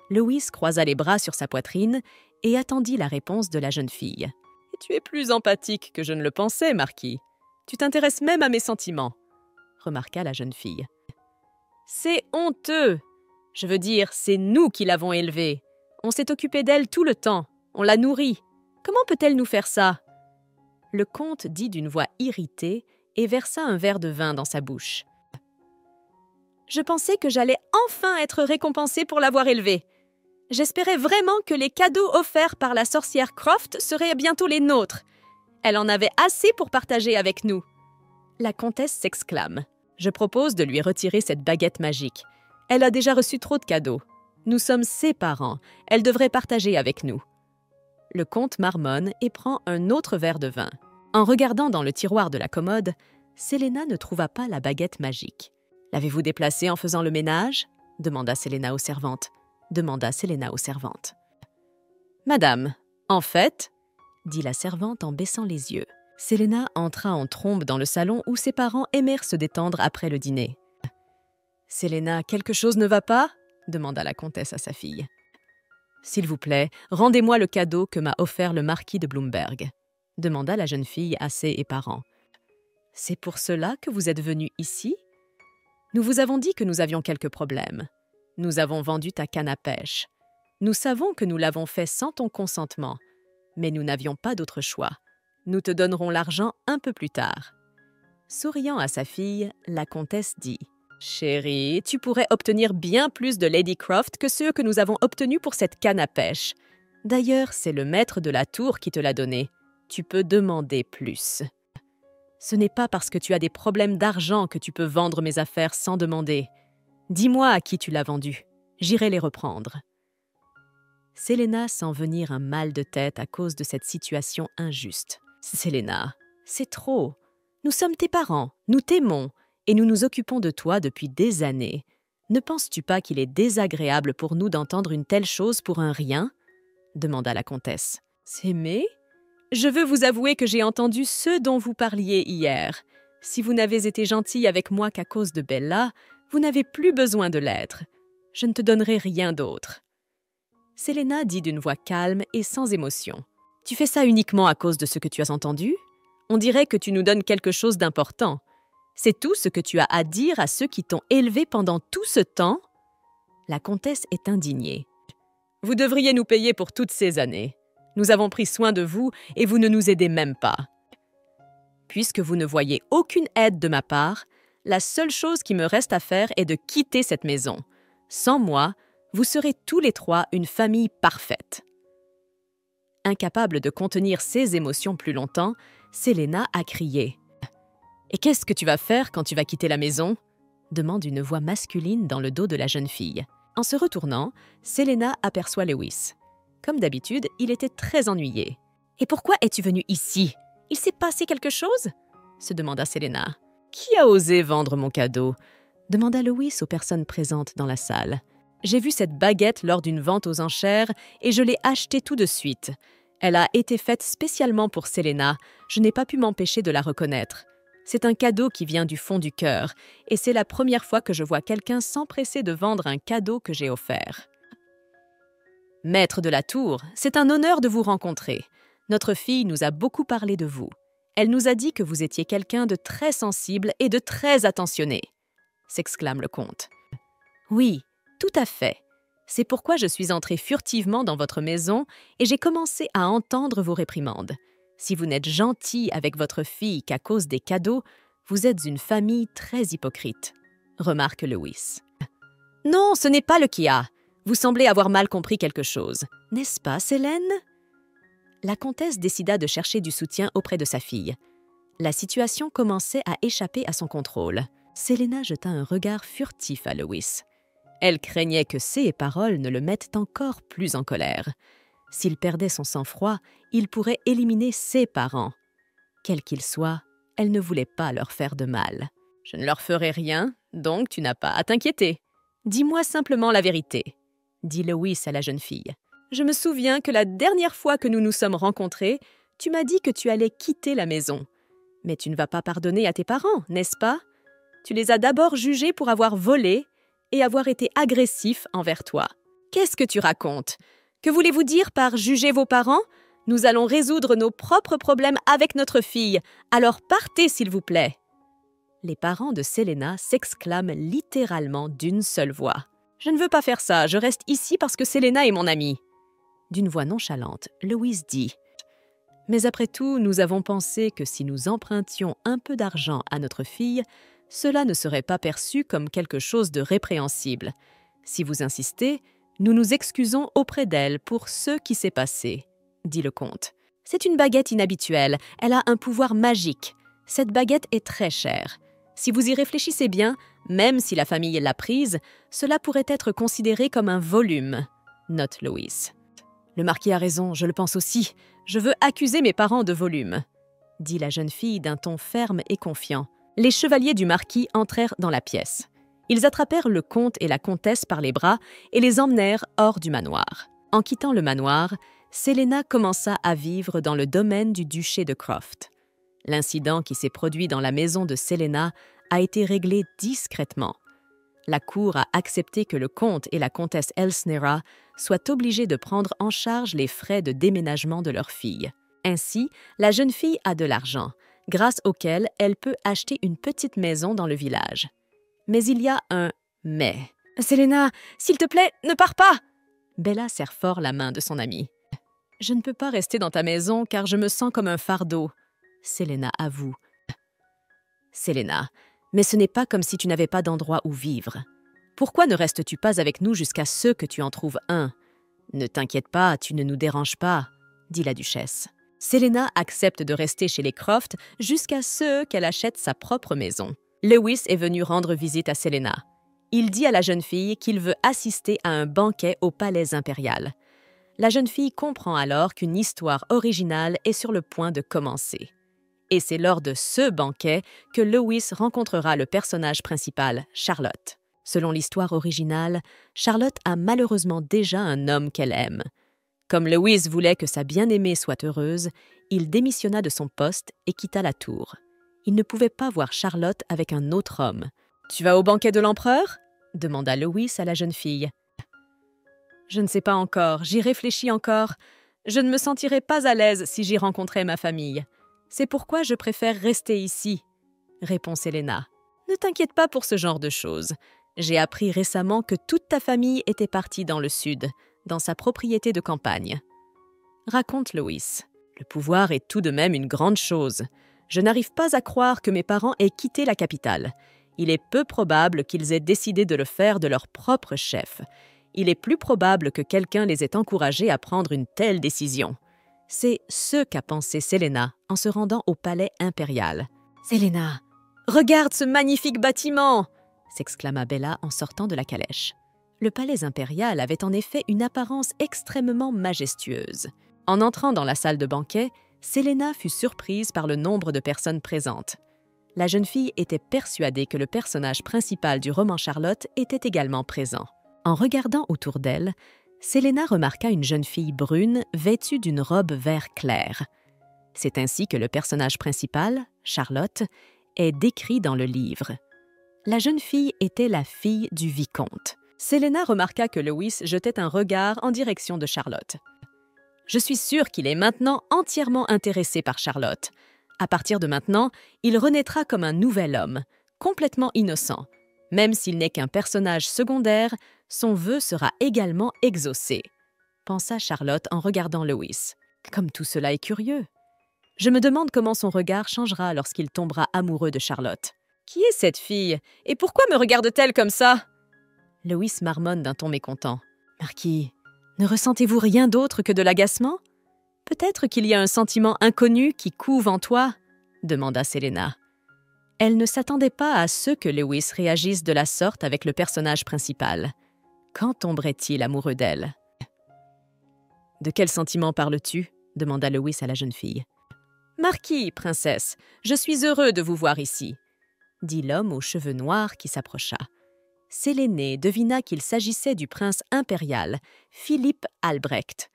Lewis croisa les bras sur sa poitrine et attendit la réponse de la jeune fille. « Tu es plus empathique que je ne le pensais, Marquis. Tu t'intéresses même à mes sentiments, » remarqua la jeune fille. « C'est honteux. Je veux dire, c'est nous qui l'avons élevée. On s'est occupé d'elle tout le temps. On l'a nourrie. Comment peut-elle nous faire ça ?» Le comte dit d'une voix irritée et versa un verre de vin dans sa bouche. « Je pensais que j'allais enfin être récompensée pour l'avoir élevée. J'espérais vraiment que les cadeaux offerts par la sorcière Croft seraient bientôt les nôtres. Elle en avait assez pour partager avec nous. » La comtesse s'exclame. « Je propose de lui retirer cette baguette magique. Elle a déjà reçu trop de cadeaux. Nous sommes ses parents. Elle devrait partager avec nous. » Le comte marmonne et prend un autre verre de vin. En regardant dans le tiroir de la commode, Selena ne trouva pas la baguette magique. « L'avez-vous déplacée en faisant le ménage ?» demanda Selena aux servantes. « Madame, en fait, » dit la servante en baissant les yeux. Selena entra en trombe dans le salon où ses parents aimèrent se détendre après le dîner. « Selena, quelque chose ne va pas ?» demanda la comtesse à sa fille. « S'il vous plaît, rendez-moi le cadeau que m'a offert le marquis de Bloomberg » demanda la jeune fille à ses parents. « C'est pour cela que vous êtes venue ici ? Nous vous avons dit que nous avions quelques problèmes. Nous avons vendu ta canne à pêche. Nous savons que nous l'avons fait sans ton consentement, mais nous n'avions pas d'autre choix. Nous te donnerons l'argent un peu plus tard. » Souriant à sa fille, la comtesse dit « Chérie, tu pourrais obtenir bien plus de Lady Croft que ceux que nous avons obtenus pour cette canne à pêche. D'ailleurs, c'est le maître de la tour qui te l'a donnée. Tu peux demander plus. Ce n'est pas parce que tu as des problèmes d'argent que tu peux vendre mes affaires sans demander. Dis-moi à qui tu l'as vendu. J'irai les reprendre. » Selena sent venir un mal de tête à cause de cette situation injuste. « Selena, c'est trop. Nous sommes tes parents, nous t'aimons, et nous nous occupons de toi depuis des années. Ne penses-tu pas qu'il est désagréable pour nous d'entendre une telle chose pour un rien ?» demanda la comtesse. « S'aimer ? Je veux vous avouer que j'ai entendu ce dont vous parliez hier. Si vous n'avez été gentille avec moi qu'à cause de Bella, vous n'avez plus besoin de l'être. Je ne te donnerai rien d'autre. » Selena dit d'une voix calme et sans émotion. « Tu fais ça uniquement à cause de ce que tu as entendu ? On dirait que tu nous donnes quelque chose d'important. C'est tout ce que tu as à dire à ceux qui t'ont élevé pendant tout ce temps ?» La comtesse est indignée. « Vous devriez nous payer pour toutes ces années. Nous avons pris soin de vous et vous ne nous aidez même pas. Puisque vous ne voyez aucune aide de ma part, la seule chose qui me reste à faire est de quitter cette maison. Sans moi, vous serez tous les trois une famille parfaite. » Incapable de contenir ses émotions plus longtemps, Selena a crié. « Et qu'est-ce que tu vas faire quand tu vas quitter la maison ?» demande une voix masculine dans le dos de la jeune fille. En se retournant, Selena aperçoit Lewis. Comme d'habitude, il était très ennuyé. « Et pourquoi es-tu venu ici? Il s'est passé quelque chose ?» se demanda Selena. « Qui a osé vendre mon cadeau ?» demanda Lewis aux personnes présentes dans la salle. « J'ai vu cette baguette lors d'une vente aux enchères et je l'ai achetée tout de suite. Elle a été faite spécialement pour Selena. Je n'ai pas pu m'empêcher de la reconnaître. C'est un cadeau qui vient du fond du cœur et c'est la première fois que je vois quelqu'un s'empresser de vendre un cadeau que j'ai offert. » « Maître de la tour, c'est un honneur de vous rencontrer. Notre fille nous a beaucoup parlé de vous. Elle nous a dit que vous étiez quelqu'un de très sensible et de très attentionné, » s'exclame le comte. « Oui, tout à fait. C'est pourquoi je suis entré furtivement dans votre maison et j'ai commencé à entendre vos réprimandes. Si vous n'êtes gentil avec votre fille qu'à cause des cadeaux, vous êtes une famille très hypocrite, » remarque Lewis. « Non, ce n'est pas le cas. Vous semblez avoir mal compris quelque chose. N'est-ce pas, Célène? La comtesse décida de chercher du soutien auprès de sa fille. La situation commençait à échapper à son contrôle. Selena jeta un regard furtif à Lewis. Elle craignait que ces paroles ne le mettent encore plus en colère. S'il perdait son sang-froid, il pourrait éliminer ses parents. Quels qu'ils soient, elle ne voulait pas leur faire de mal. « Je ne leur ferai rien, donc tu n'as pas à t'inquiéter. Dis-moi simplement la vérité, » dit Lewis à la jeune fille. « Je me souviens que la dernière fois que nous nous sommes rencontrés, tu m'as dit que tu allais quitter la maison. Mais tu ne vas pas pardonner à tes parents, n'est-ce pas? Tu les as d'abord jugés pour avoir volé et avoir été agressifs envers toi. Qu'est-ce que tu racontes? Que voulez-vous dire par juger vos parents? Nous allons résoudre nos propres problèmes avec notre fille, alors partez s'il vous plaît. » Les parents de Selena s'exclament littéralement d'une seule voix. « Je ne veux pas faire ça, je reste ici parce que Selena est mon amie. » D'une voix nonchalante, Lewis dit « Mais après tout, nous avons pensé que si nous empruntions un peu d'argent à notre fille, cela ne serait pas perçu comme quelque chose de répréhensible. Si vous insistez, nous nous excusons auprès d'elle pour ce qui s'est passé, » dit le comte. « C'est une baguette inhabituelle, elle a un pouvoir magique. Cette baguette est très chère. Si vous y réfléchissez bien, même si la famille l'a prise, cela pourrait être considéré comme un volume, » note Lewis. « Le marquis a raison, je le pense aussi. Je veux accuser mes parents de volume, » dit la jeune fille d'un ton ferme et confiant. Les chevaliers du marquis entrèrent dans la pièce. Ils attrapèrent le comte et la comtesse par les bras et les emmenèrent hors du manoir. En quittant le manoir, Selena commença à vivre dans le domaine du duché de Croft. L'incident qui s'est produit dans la maison de Selena a été réglé discrètement. La cour a accepté que le comte et la comtesse Elsnera soient obligés de prendre en charge les frais de déménagement de leur fille. Ainsi, la jeune fille a de l'argent, grâce auquel elle peut acheter une petite maison dans le village. Mais il y a un « mais ». « Selena, s'il te plaît, ne pars pas !» Bella serre fort la main de son amie. « Je ne peux pas rester dans ta maison car je me sens comme un fardeau. » Selena avoue. « Selena, mais ce n'est pas comme si tu n'avais pas d'endroit où vivre. Pourquoi ne restes-tu pas avec nous jusqu'à ce que tu en trouves un? Ne t'inquiète pas, tu ne nous déranges pas, » dit la duchesse. Selena accepte de rester chez les Croft jusqu'à ce qu'elle achète sa propre maison. Lewis est venu rendre visite à Selena. Il dit à la jeune fille qu'il veut assister à un banquet au palais impérial. La jeune fille comprend alors qu'une histoire originale est sur le point de commencer. Et c'est lors de ce banquet que Lewis rencontrera le personnage principal, Charlotte. Selon l'histoire originale, Charlotte a malheureusement déjà un homme qu'elle aime. Comme Lewis voulait que sa bien-aimée soit heureuse, il démissionna de son poste et quitta la tour. Il ne pouvait pas voir Charlotte avec un autre homme. « Tu vas au banquet de l'empereur ?» demanda Lewis à la jeune fille. « Je ne sais pas encore, j'y réfléchis encore. Je ne me sentirais pas à l'aise si j'y rencontrais ma famille. C'est pourquoi je préfère rester ici, » répond Selena. « Ne t'inquiète pas pour ce genre de choses. J'ai appris récemment que toute ta famille était partie dans le sud, dans sa propriété de campagne. » Raconte Lewis. « Le pouvoir est tout de même une grande chose. Je n'arrive pas à croire que mes parents aient quitté la capitale. Il est peu probable qu'ils aient décidé de le faire de leur propre chef. Il est plus probable que quelqu'un les ait encouragés à prendre une telle décision. » C'est ce qu'a pensé Selena en se rendant au palais impérial. « Selena, regarde ce magnifique bâtiment !» s'exclama Bella en sortant de la calèche. Le palais impérial avait en effet une apparence extrêmement majestueuse. En entrant dans la salle de banquet, Selena fut surprise par le nombre de personnes présentes. La jeune fille était persuadée que le personnage principal du roman Charlotte était également présent. En regardant autour d'elle, Selena remarqua une jeune fille brune vêtue d'une robe vert clair. C'est ainsi que le personnage principal, Charlotte, est décrit dans le livre. La jeune fille était la fille du vicomte. Selena remarqua que Lewis jetait un regard en direction de Charlotte. « Je suis sûre qu'il est maintenant entièrement intéressé par Charlotte. À partir de maintenant, il renaîtra comme un nouvel homme, complètement innocent. Même s'il n'est qu'un personnage secondaire, son vœu sera également exaucé, » pensa Charlotte en regardant Lewis. Comme tout cela est curieux. Je me demande comment son regard changera lorsqu'il tombera amoureux de Charlotte. « Qui est cette fille? Et pourquoi me regarde-t-elle comme ça ?» Lewis marmonne d'un ton mécontent. « Marquis, ne ressentez-vous rien d'autre que de l'agacement? Peut-être qu'il y a un sentiment inconnu qui couve en toi, demanda Selena. Elle ne s'attendait pas à ce que Lewis réagisse de la sorte avec le personnage principal. Quand tomberait-il amoureux d'elle? « De quel sentiment parles-tu » demanda Lewis à la jeune fille. « Marquis, princesse, je suis heureux de vous voir ici, » dit l'homme aux cheveux noirs qui s'approcha. Séléné devina qu'il s'agissait du prince impérial, Philippe Albrecht.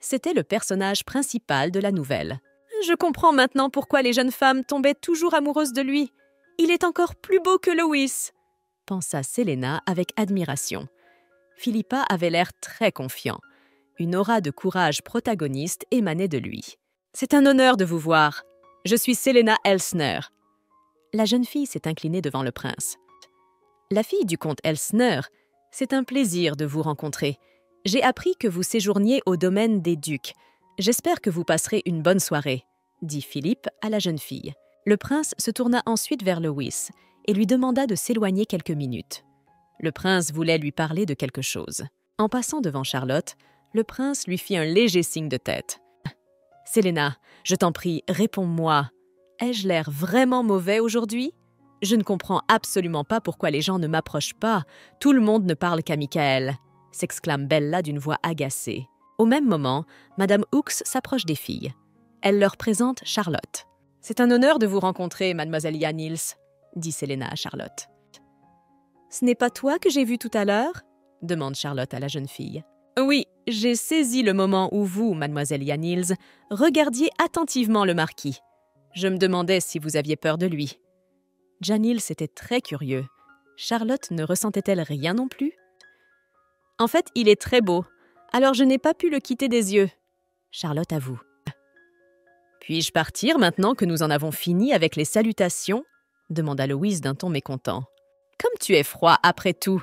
C'était le personnage principal de la nouvelle. « Je comprends maintenant pourquoi les jeunes femmes tombaient toujours amoureuses de lui. Il est encore plus beau que Lewis !» pensa Selena avec admiration. Philippa avait l'air très confiant. Une aura de courage protagoniste émanait de lui. « C'est un honneur de vous voir. Je suis Selena Elsner. » La jeune fille s'est inclinée devant le prince. « La fille du comte Elsner, c'est un plaisir de vous rencontrer. J'ai appris que vous séjourniez au domaine des ducs. J'espère que vous passerez une bonne soirée, » dit Philippe à la jeune fille. Le prince se tourna ensuite vers Lewis et lui demanda de s'éloigner quelques minutes. Le prince voulait lui parler de quelque chose. En passant devant Charlotte, le prince lui fit un léger signe de tête. « Selena, je t'en prie, réponds-moi. Ai-je l'air vraiment mauvais aujourd'hui? Je ne comprends absolument pas pourquoi les gens ne m'approchent pas. Tout le monde ne parle qu'à Michael, » s'exclame Bella d'une voix agacée. Au même moment, Madame Hooks s'approche des filles. Elle leur présente Charlotte. « C'est un honneur de vous rencontrer, mademoiselle Yanils, » dit Selena à Charlotte. « Ce n'est pas toi que j'ai vu tout à l'heure » demande Charlotte à la jeune fille. « Oui, j'ai saisi le moment où vous, mademoiselle Yanils, regardiez attentivement le marquis. Je me demandais si vous aviez peur de lui. » Janils était très curieux. Charlotte ne ressentait-elle rien non plus? « En fait, il est très beau, alors je n'ai pas pu le quitter des yeux. » Charlotte avoue. « Puis-je partir maintenant que nous en avons fini avec les salutations ?» demanda Louise d'un ton mécontent. « Comme tu es froid après tout.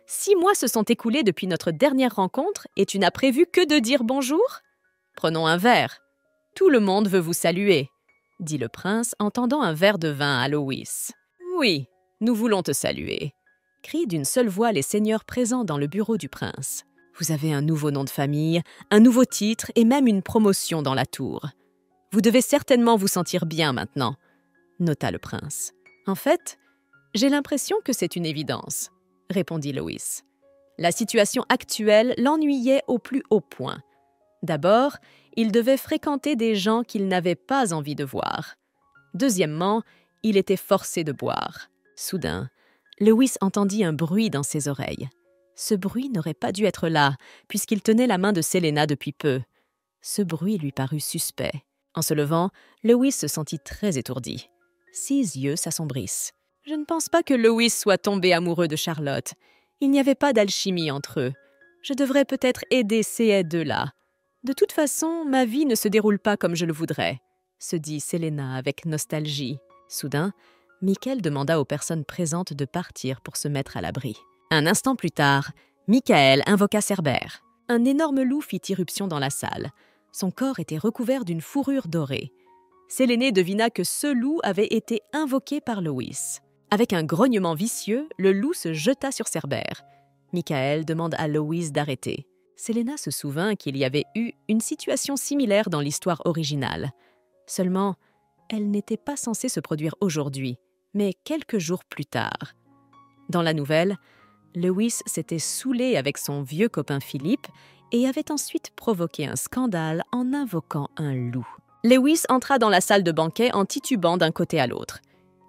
6 mois se sont écoulés depuis notre dernière rencontre et tu n'as prévu que de dire bonjour? Prenons un verre. Tout le monde veut vous saluer, » dit le prince en tendant un verre de vin à Louise. « Oui, nous voulons te saluer, » crient d'une seule voix les seigneurs présents dans le bureau du prince. « Vous avez un nouveau nom de famille, un nouveau titre et même une promotion dans la tour. Vous devez certainement vous sentir bien maintenant, » nota le prince. « En fait, j'ai l'impression que c'est une évidence, » répondit Louis. La situation actuelle l'ennuyait au plus haut point. D'abord, il devait fréquenter des gens qu'il n'avait pas envie de voir. Deuxièmement, il était forcé de boire. Soudain, Lewis entendit un bruit dans ses oreilles. Ce bruit n'aurait pas dû être là, puisqu'il tenait la main de Selena depuis peu. Ce bruit lui parut suspect. En se levant, Lewis se sentit très étourdi. Ses yeux s'assombrissent. « Je ne pense pas que Lewis soit tombé amoureux de Charlotte. Il n'y avait pas d'alchimie entre eux. Je devrais peut-être aider ces deux-là. De toute façon, ma vie ne se déroule pas comme je le voudrais, » se dit Selena avec nostalgie. Soudain, Michael demanda aux personnes présentes de partir pour se mettre à l'abri. Un instant plus tard, Michael invoqua Cerbère. Un énorme loup fit irruption dans la salle. Son corps était recouvert d'une fourrure dorée. Séléné devina que ce loup avait été invoqué par Lewis. Avec un grognement vicieux, le loup se jeta sur Cerbère. Michael demande à Lewis d'arrêter. Selena se souvint qu'il y avait eu une situation similaire dans l'histoire originale. Seulement, elle n'était pas censée se produire aujourd'hui, mais quelques jours plus tard. Dans la nouvelle, Lewis s'était saoulé avec son vieux copain Philippe et avait ensuite provoqué un scandale en invoquant un loup. Lewis entra dans la salle de banquet en titubant d'un côté à l'autre.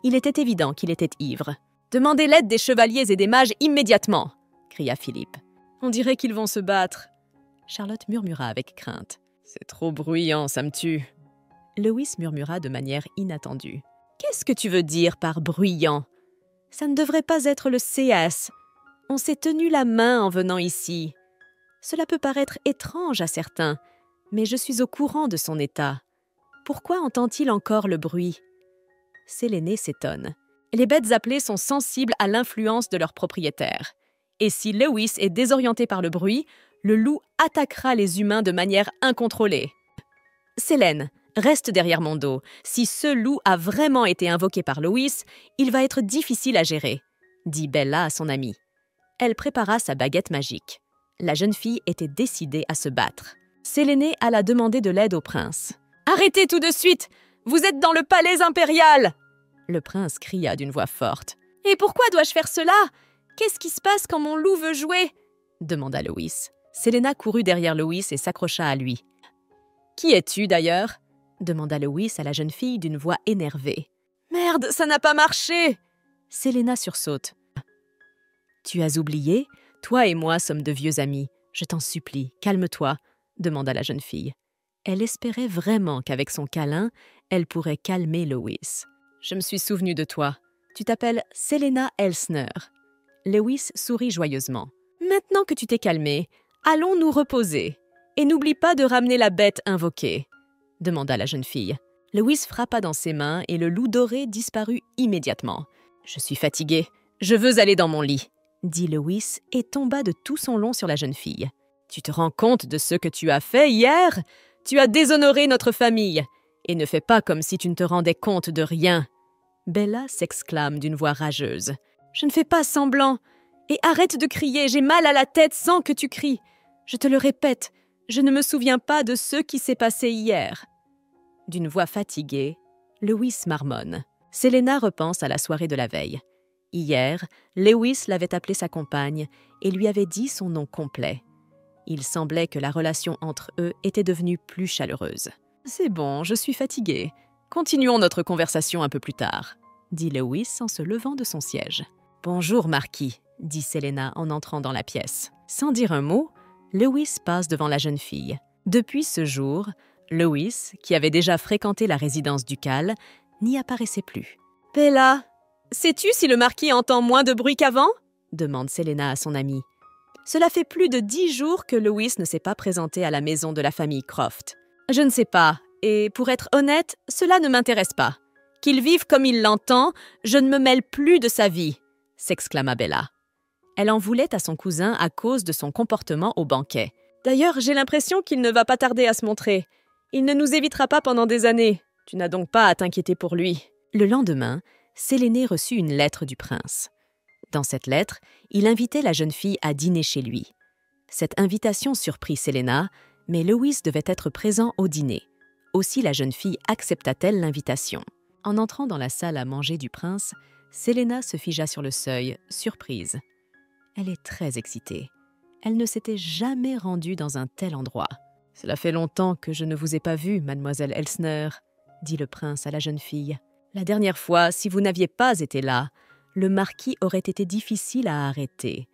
Il était évident qu'il était ivre. « Demandez l'aide des chevaliers et des mages immédiatement !» cria Philippe. « On dirait qu'ils vont se battre. » Charlotte murmura avec crainte. « C'est trop bruyant, ça me tue. » Lewis murmura de manière inattendue. « Qu'est-ce que tu veux dire par bruyant? Ça ne devrait pas être le CS. On s'est tenu la main en venant ici. Cela peut paraître étrange à certains, mais je suis au courant de son état. Pourquoi entend-il encore le bruit? » Séléné s'étonne. Les bêtes appelées sont sensibles à l'influence de leur propriétaire. Et si Lewis est désorienté par le bruit, le loup attaquera les humains de manière incontrôlée. « Sélène, reste derrière mon dos. Si ce loup a vraiment été invoqué par Lewis, il va être difficile à gérer, » dit Bella à son amie. Elle prépara sa baguette magique. La jeune fille était décidée à se battre. Séléné alla demander de l'aide au prince. « Arrêtez tout de suite! Vous êtes dans le palais impérial !» Le prince cria d'une voix forte. « Et pourquoi dois-je faire cela? Qu'est-ce qui se passe quand mon loup veut jouer ?» demanda Louis. Séléna courut derrière Louis et s'accrocha à lui. « Qui es-tu d'ailleurs ?» demanda Louis à la jeune fille d'une voix énervée. « Merde, ça n'a pas marché !» Séléna sursaute. « Tu as oublié? Toi et moi sommes de vieux amis. Je t'en supplie, calme-toi, » demanda la jeune fille. Elle espérait vraiment qu'avec son câlin, elle pourrait calmer Louis. « Je me suis souvenu de toi. Tu t'appelles Séléna Elsner. » Louis sourit joyeusement. « Maintenant que tu t'es calmée, allons nous reposer. Et n'oublie pas de ramener la bête invoquée, » demanda la jeune fille. Louis frappa dans ses mains et le loup doré disparut immédiatement. « Je suis fatigué. Je veux aller dans mon lit, » dit Louis et tomba de tout son long sur la jeune fille. « Tu te rends compte de ce que tu as fait hier? Tu as déshonoré notre famille. Et ne fais pas comme si tu ne te rendais compte de rien. » Bella s'exclame d'une voix rageuse. « Je ne fais pas semblant. Et arrête de crier, j'ai mal à la tête sans que tu cries. Je te le répète, je ne me souviens pas de ce qui s'est passé hier. » D'une voix fatiguée, Louis marmonne. Séléna repense à la soirée de la veille. Hier, Louis l'avait appelée sa compagne et lui avait dit son nom complet. Il semblait que la relation entre eux était devenue plus chaleureuse. « C'est bon, je suis fatiguée. Continuons notre conversation un peu plus tard, » dit Louis en se levant de son siège. « Bonjour, marquis, » dit Séléna en entrant dans la pièce. Sans dire un mot, Louis passe devant la jeune fille. Depuis ce jour, Louis, qui avait déjà fréquenté la résidence ducale, n'y apparaissait plus. « Bella, sais-tu si le marquis entend moins de bruit qu'avant ?» demande Séléna à son amie. « Cela fait plus de 10 jours que Louis ne s'est pas présenté à la maison de la famille Croft. »« Je ne sais pas, et pour être honnête, cela ne m'intéresse pas. Qu'il vive comme il l'entend, je ne me mêle plus de sa vie, » s'exclama Bella. Elle en voulait à son cousin à cause de son comportement au banquet. « D'ailleurs, j'ai l'impression qu'il ne va pas tarder à se montrer. Il ne nous évitera pas pendant des années. Tu n'as donc pas à t'inquiéter pour lui. » Le lendemain, Séléné reçut une lettre du prince. Dans cette lettre, il invitait la jeune fille à dîner chez lui. Cette invitation surprit Séléna, mais Louis devait être présent au dîner. Aussi la jeune fille accepta-t-elle l'invitation. En entrant dans la salle à manger du prince, Séléna se figea sur le seuil, surprise. Elle est très excitée. Elle ne s'était jamais rendue dans un tel endroit. « Cela fait longtemps que je ne vous ai pas vue, mademoiselle Elsner, » dit le prince à la jeune fille. « La dernière fois, si vous n'aviez pas été là, le marquis aurait été difficile à arrêter.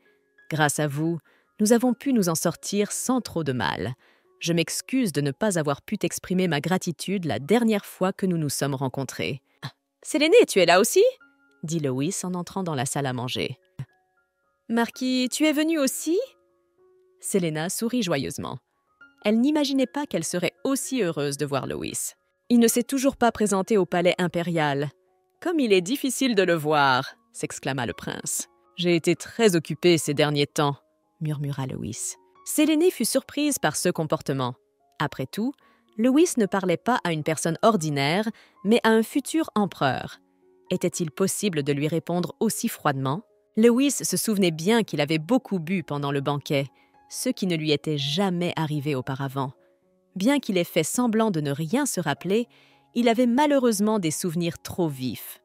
Grâce à vous, nous avons pu nous en sortir sans trop de mal. Je m'excuse de ne pas avoir pu t'exprimer ma gratitude la dernière fois que nous nous sommes rencontrés. »« Séléné, tu es là aussi ?» dit Louis en entrant dans la salle à manger. « Marquis, tu es venu aussi ?» Séléna sourit joyeusement. Elle n'imaginait pas qu'elle serait aussi heureuse de voir Louis. « Il ne s'est toujours pas présenté au palais impérial. Comme il est difficile de le voir !» s'exclama le prince. « J'ai été très occupée ces derniers temps, » murmura Louis. Séléné fut surprise par ce comportement. Après tout, Louis ne parlait pas à une personne ordinaire, mais à un futur empereur. Était-il possible de lui répondre aussi froidement? Louis se souvenait bien qu'il avait beaucoup bu pendant le banquet, ce qui ne lui était jamais arrivé auparavant. Bien qu'il ait fait semblant de ne rien se rappeler, il avait malheureusement des souvenirs trop vifs.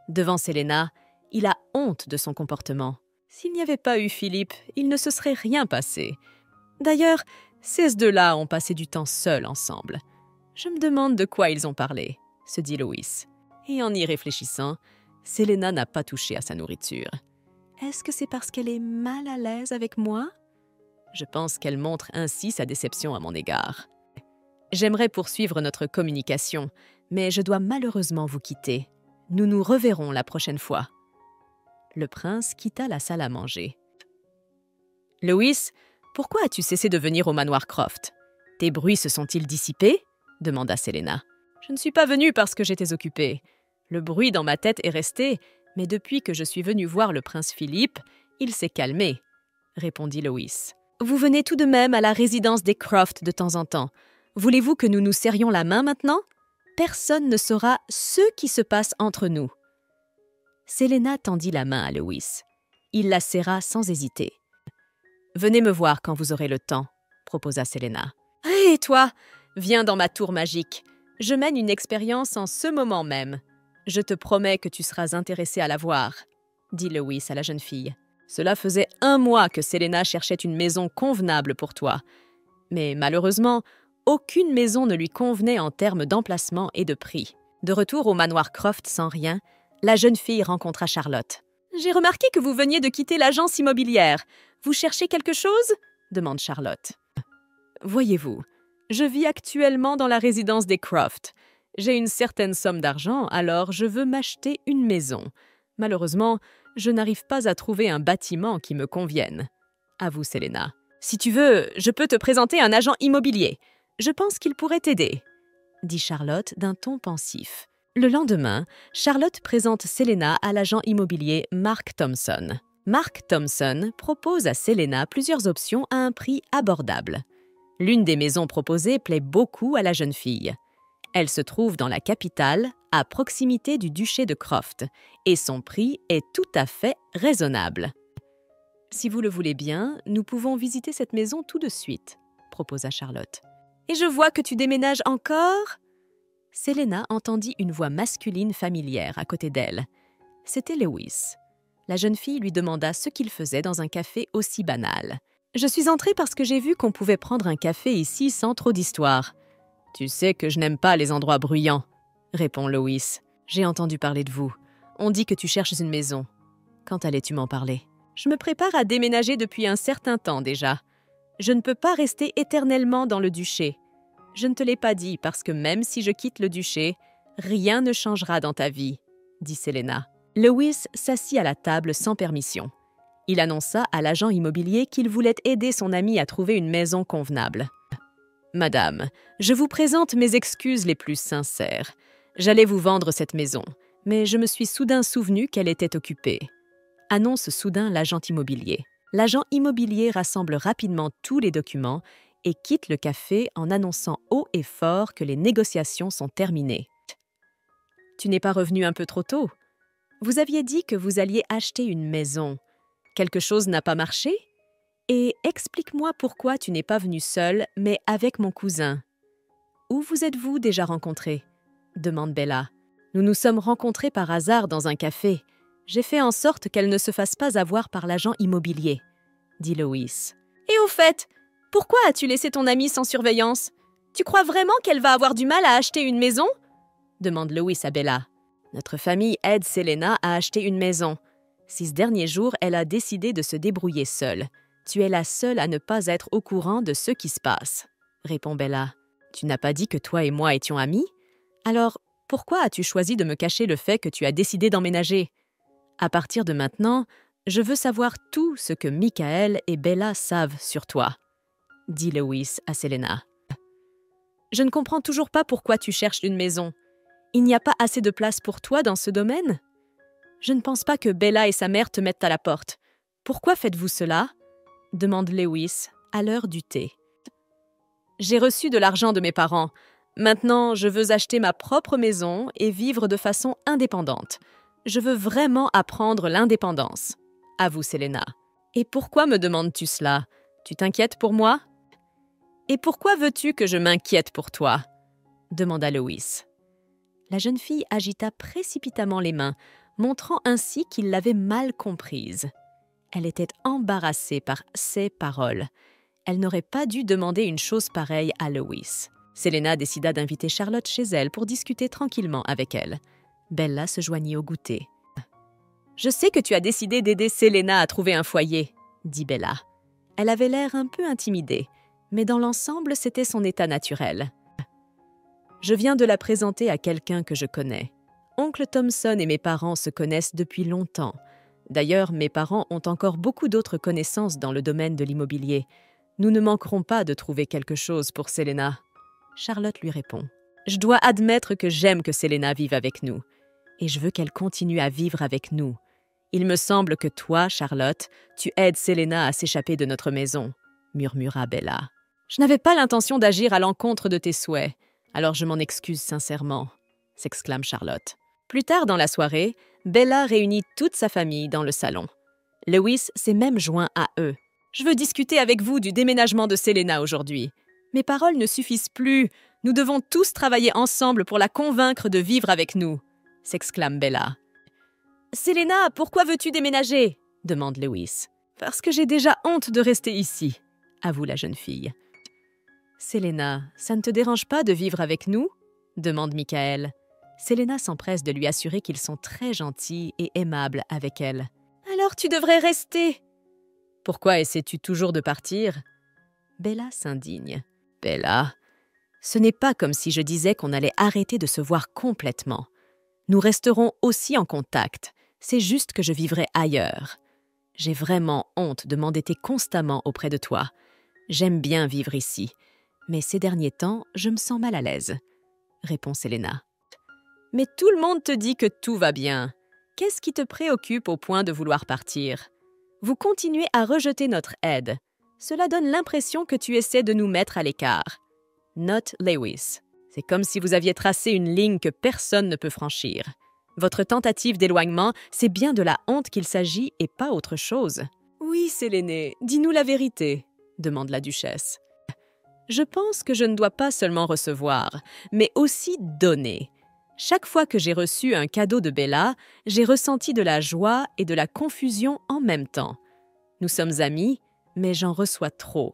Devant Séléna, il a honte de son comportement. S'il n'y avait pas eu Philippe, il ne se serait rien passé. D'ailleurs, ces deux-là ont passé du temps seuls ensemble. Je me demande de quoi ils ont parlé, se dit Louis. Et en y réfléchissant, Séléna n'a pas touché à sa nourriture. Est-ce que c'est parce qu'elle est mal à l'aise avec moi? Je pense qu'elle montre ainsi sa déception à mon égard. J'aimerais poursuivre notre communication, mais je dois malheureusement vous quitter. Nous nous reverrons la prochaine fois. Le prince quitta la salle à manger. « Louis, pourquoi as-tu cessé de venir au manoir Croft? Tes bruits se sont-ils dissipés ?» demanda Séléna. « Je ne suis pas venue parce que j'étais occupée. Le bruit dans ma tête est resté, mais depuis que je suis venue voir le prince Philippe, il s'est calmé, » répondit Louis. « Vous venez tout de même à la résidence des Croft de temps en temps. Voulez-vous que nous nous serrions la main maintenant? Personne ne saura ce qui se passe entre nous. » Séléna tendit la main à Louis. Il la serra sans hésiter. Venez me voir quand vous aurez le temps, proposa Selena. Et toi, viens dans ma tour magique. Je mène une expérience en ce moment même. Je te promets que tu seras intéressée à la voir, dit Lewis à la jeune fille. Cela faisait 1 mois que Selena cherchait une maison convenable pour toi. Mais malheureusement, aucune maison ne lui convenait en termes d'emplacement et de prix. De retour au manoir Croft sans rien, la jeune fille rencontra Charlotte. « J'ai remarqué que vous veniez de quitter l'agence immobilière. Vous cherchez quelque chose ?» demande Charlotte. « Voyez-vous, je vis actuellement dans la résidence des Croft. J'ai une certaine somme d'argent, alors je veux m'acheter une maison. Malheureusement, je n'arrive pas à trouver un bâtiment qui me convienne. » Avoue Selena. « Si tu veux, je peux te présenter un agent immobilier. Je pense qu'il pourrait t'aider, » dit Charlotte d'un ton pensif. Le lendemain, Charlotte présente Selena à l'agent immobilier Mark Thompson. Mark Thompson propose à Selena plusieurs options à un prix abordable. L'une des maisons proposées plaît beaucoup à la jeune fille. Elle se trouve dans la capitale, à proximité du duché de Croft, et son prix est tout à fait raisonnable. « Si vous le voulez bien, nous pouvons visiter cette maison tout de suite, » proposa Charlotte. « Et je vois que tu déménages encore ?» Selena entendit une voix masculine familière à côté d'elle. C'était Lewis. La jeune fille lui demanda ce qu'il faisait dans un café aussi banal. « Je suis entrée parce que j'ai vu qu'on pouvait prendre un café ici sans trop d'histoire. »« Tu sais que je n'aime pas les endroits bruyants, » répond Lewis. « J'ai entendu parler de vous. On dit que tu cherches une maison. Quand allais-tu m'en parler ? » « Je me prépare à déménager depuis un certain temps déjà. Je ne peux pas rester éternellement dans le duché. Je ne te l'ai pas dit parce que même si je quitte le duché, rien ne changera dans ta vie, » dit Selena. Lewis s'assit à la table sans permission. Il annonça à l'agent immobilier qu'il voulait aider son ami à trouver une maison convenable. « Madame, je vous présente mes excuses les plus sincères. J'allais vous vendre cette maison, mais je me suis soudain souvenu qu'elle était occupée. » Annonce soudain l'agent immobilier. L'agent immobilier rassemble rapidement tous les documents et quitte le café en annonçant haut et fort que les négociations sont terminées. « Tu n'es pas revenu un peu trop tôt ? Vous aviez dit que vous alliez acheter une maison. Quelque chose n'a pas marché ? Et explique-moi pourquoi tu n'es pas venu seul, mais avec mon cousin. »« Où vous êtes-vous déjà rencontrés ?» demande Bella. « Nous nous sommes rencontrés par hasard dans un café. J'ai fait en sorte qu'elle ne se fasse pas avoir par l'agent immobilier, » dit Lewis. « Et au fait, pourquoi as-tu laissé ton amie sans surveillance ? Tu crois vraiment qu'elle va avoir du mal à acheter une maison ?» demande Lewis à Bella. « Notre famille aide Selena à acheter une maison. Ces derniers jours, elle a décidé de se débrouiller seule. Tu es la seule à ne pas être au courant de ce qui se passe, » répond Bella. « Tu n'as pas dit que toi et moi étions amis ? Alors, pourquoi as-tu choisi de me cacher le fait que tu as décidé d'emménager ? À partir de maintenant, je veux savoir tout ce que Michael et Bella savent sur toi, » dit Lewis à Selena. « Je ne comprends toujours pas pourquoi tu cherches une maison. Il n'y a pas assez de place pour toi dans ce domaine ? Je ne pense pas que Bella et sa mère te mettent à la porte. Pourquoi faites-vous cela ? » demande Lewis à l'heure du thé. « J'ai reçu de l'argent de mes parents. Maintenant, je veux acheter ma propre maison et vivre de façon indépendante. Je veux vraiment apprendre l'indépendance, » avoue Selena. « Et pourquoi me demandes-tu cela ? Tu t'inquiètes pour moi ? » « Et pourquoi veux-tu que je m'inquiète pour toi ? » demanda Lewis. La jeune fille agita précipitamment les mains, montrant ainsi qu'il l'avait mal comprise. Elle était embarrassée par ces paroles. Elle n'aurait pas dû demander une chose pareille à Lewis. Selena décida d'inviter Charlotte chez elle pour discuter tranquillement avec elle. Bella se joignit au goûter. « Je sais que tu as décidé d'aider Selena à trouver un foyer, » dit Bella. Elle avait l'air un peu intimidée, mais dans l'ensemble, c'était son état naturel. « Je viens de la présenter à quelqu'un que je connais. Oncle Thompson et mes parents se connaissent depuis longtemps. D'ailleurs, mes parents ont encore beaucoup d'autres connaissances dans le domaine de l'immobilier. Nous ne manquerons pas de trouver quelque chose pour Selena. » Charlotte lui répond. « Je dois admettre que j'aime que Selena vive avec nous. Et je veux qu'elle continue à vivre avec nous. Il me semble que toi, Charlotte, tu aides Selena à s'échapper de notre maison, » murmura Bella. « Je n'avais pas l'intention d'agir à l'encontre de tes souhaits, alors je m'en excuse sincèrement, » s'exclame Charlotte. Plus tard dans la soirée, Bella réunit toute sa famille dans le salon. Lewis s'est même joint à eux. Je veux discuter avec vous du déménagement de Selena aujourd'hui. Mes paroles ne suffisent plus. Nous devons tous travailler ensemble pour la convaincre de vivre avec nous, s'exclame Bella. Selena, pourquoi veux-tu déménager? Demande Lewis. Parce que j'ai déjà honte de rester ici, avoue la jeune fille. Selena, ça ne te dérange pas de vivre avec nous? Demande Michael. Selena s'empresse de lui assurer qu'ils sont très gentils et aimables avec elle. Alors tu devrais rester. Pourquoi essaies-tu toujours de partir? Bella s'indigne. Bella, ce n'est pas comme si je disais qu'on allait arrêter de se voir complètement. Nous resterons aussi en contact. C'est juste que je vivrai ailleurs. J'ai vraiment honte de m'endetter constamment auprès de toi. J'aime bien vivre ici, mais ces derniers temps, je me sens mal à l'aise, répond Selena. Mais tout le monde te dit que tout va bien. Qu'est-ce qui te préoccupe au point de vouloir partir? Vous continuez à rejeter notre aide. Cela donne l'impression que tu essaies de nous mettre à l'écart. Note Lewis. C'est comme si vous aviez tracé une ligne que personne ne peut franchir. Votre tentative d'éloignement, c'est bien de la honte qu'il s'agit et pas autre chose. Oui, Séléné, dis-nous la vérité, demande la duchesse. Je pense que je ne dois pas seulement recevoir, mais aussi donner. Chaque fois que j'ai reçu un cadeau de Bella, j'ai ressenti de la joie et de la confusion en même temps. Nous sommes amis, mais j'en reçois trop.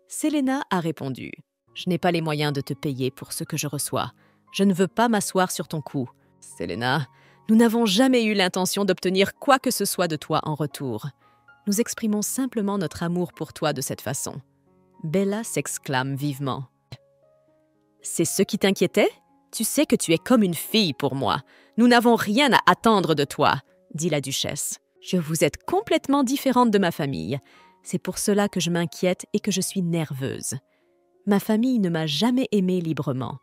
Selena a répondu. Je n'ai pas les moyens de te payer pour ce que je reçois. Je ne veux pas m'asseoir sur ton cou. Selena, nous n'avons jamais eu l'intention d'obtenir quoi que ce soit de toi en retour. Nous exprimons simplement notre amour pour toi de cette façon. Bella s'exclame vivement. C'est ce qui t'inquiétait? Tu sais que tu es comme une fille pour moi. Nous n'avons rien à attendre de toi, dit la duchesse. Vous êtes complètement différente de ma famille. C'est pour cela que je m'inquiète et que je suis nerveuse. Ma famille ne m'a jamais aimée librement.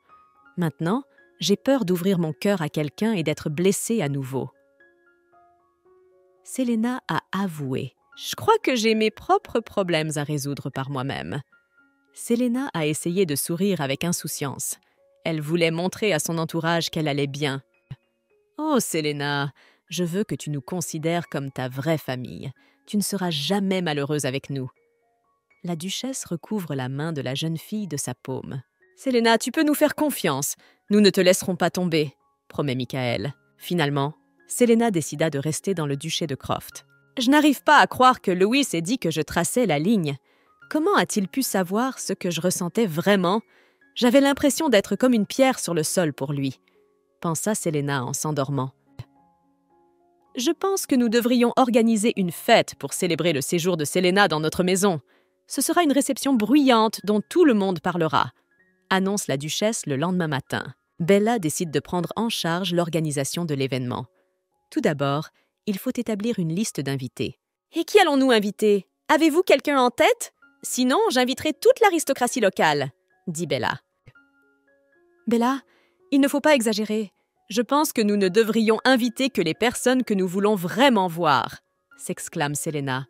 Maintenant, j'ai peur d'ouvrir mon cœur à quelqu'un et d'être blessée à nouveau. Selena a avoué. Je crois que j'ai mes propres problèmes à résoudre par moi-même. Selena a essayé de sourire avec insouciance. Elle voulait montrer à son entourage qu'elle allait bien. Oh, Selena, je veux que tu nous considères comme ta vraie famille. Tu ne seras jamais malheureuse avec nous. La duchesse recouvre la main de la jeune fille de sa paume. Selena, tu peux nous faire confiance. Nous ne te laisserons pas tomber, promet Michael. Finalement, Selena décida de rester dans le duché de Croft. Je n'arrive pas à croire que Lewis ait dit que je traçais la ligne. Comment a-t-il pu savoir ce que je ressentais vraiment? J'avais l'impression d'être comme une pierre sur le sol pour lui, pensa Selena en s'endormant. Je pense que nous devrions organiser une fête pour célébrer le séjour de Selena dans notre maison. Ce sera une réception bruyante dont tout le monde parlera, annonce la duchesse le lendemain matin. Bella décide de prendre en charge l'organisation de l'événement. Tout d'abord, il faut établir une liste d'invités. Et qui allons-nous inviter? Avez-vous quelqu'un en tête? Sinon, j'inviterai toute l'aristocratie locale, dit Bella. Bella, il ne faut pas exagérer. Je pense que nous ne devrions inviter que les personnes que nous voulons vraiment voir, s'exclame Selena.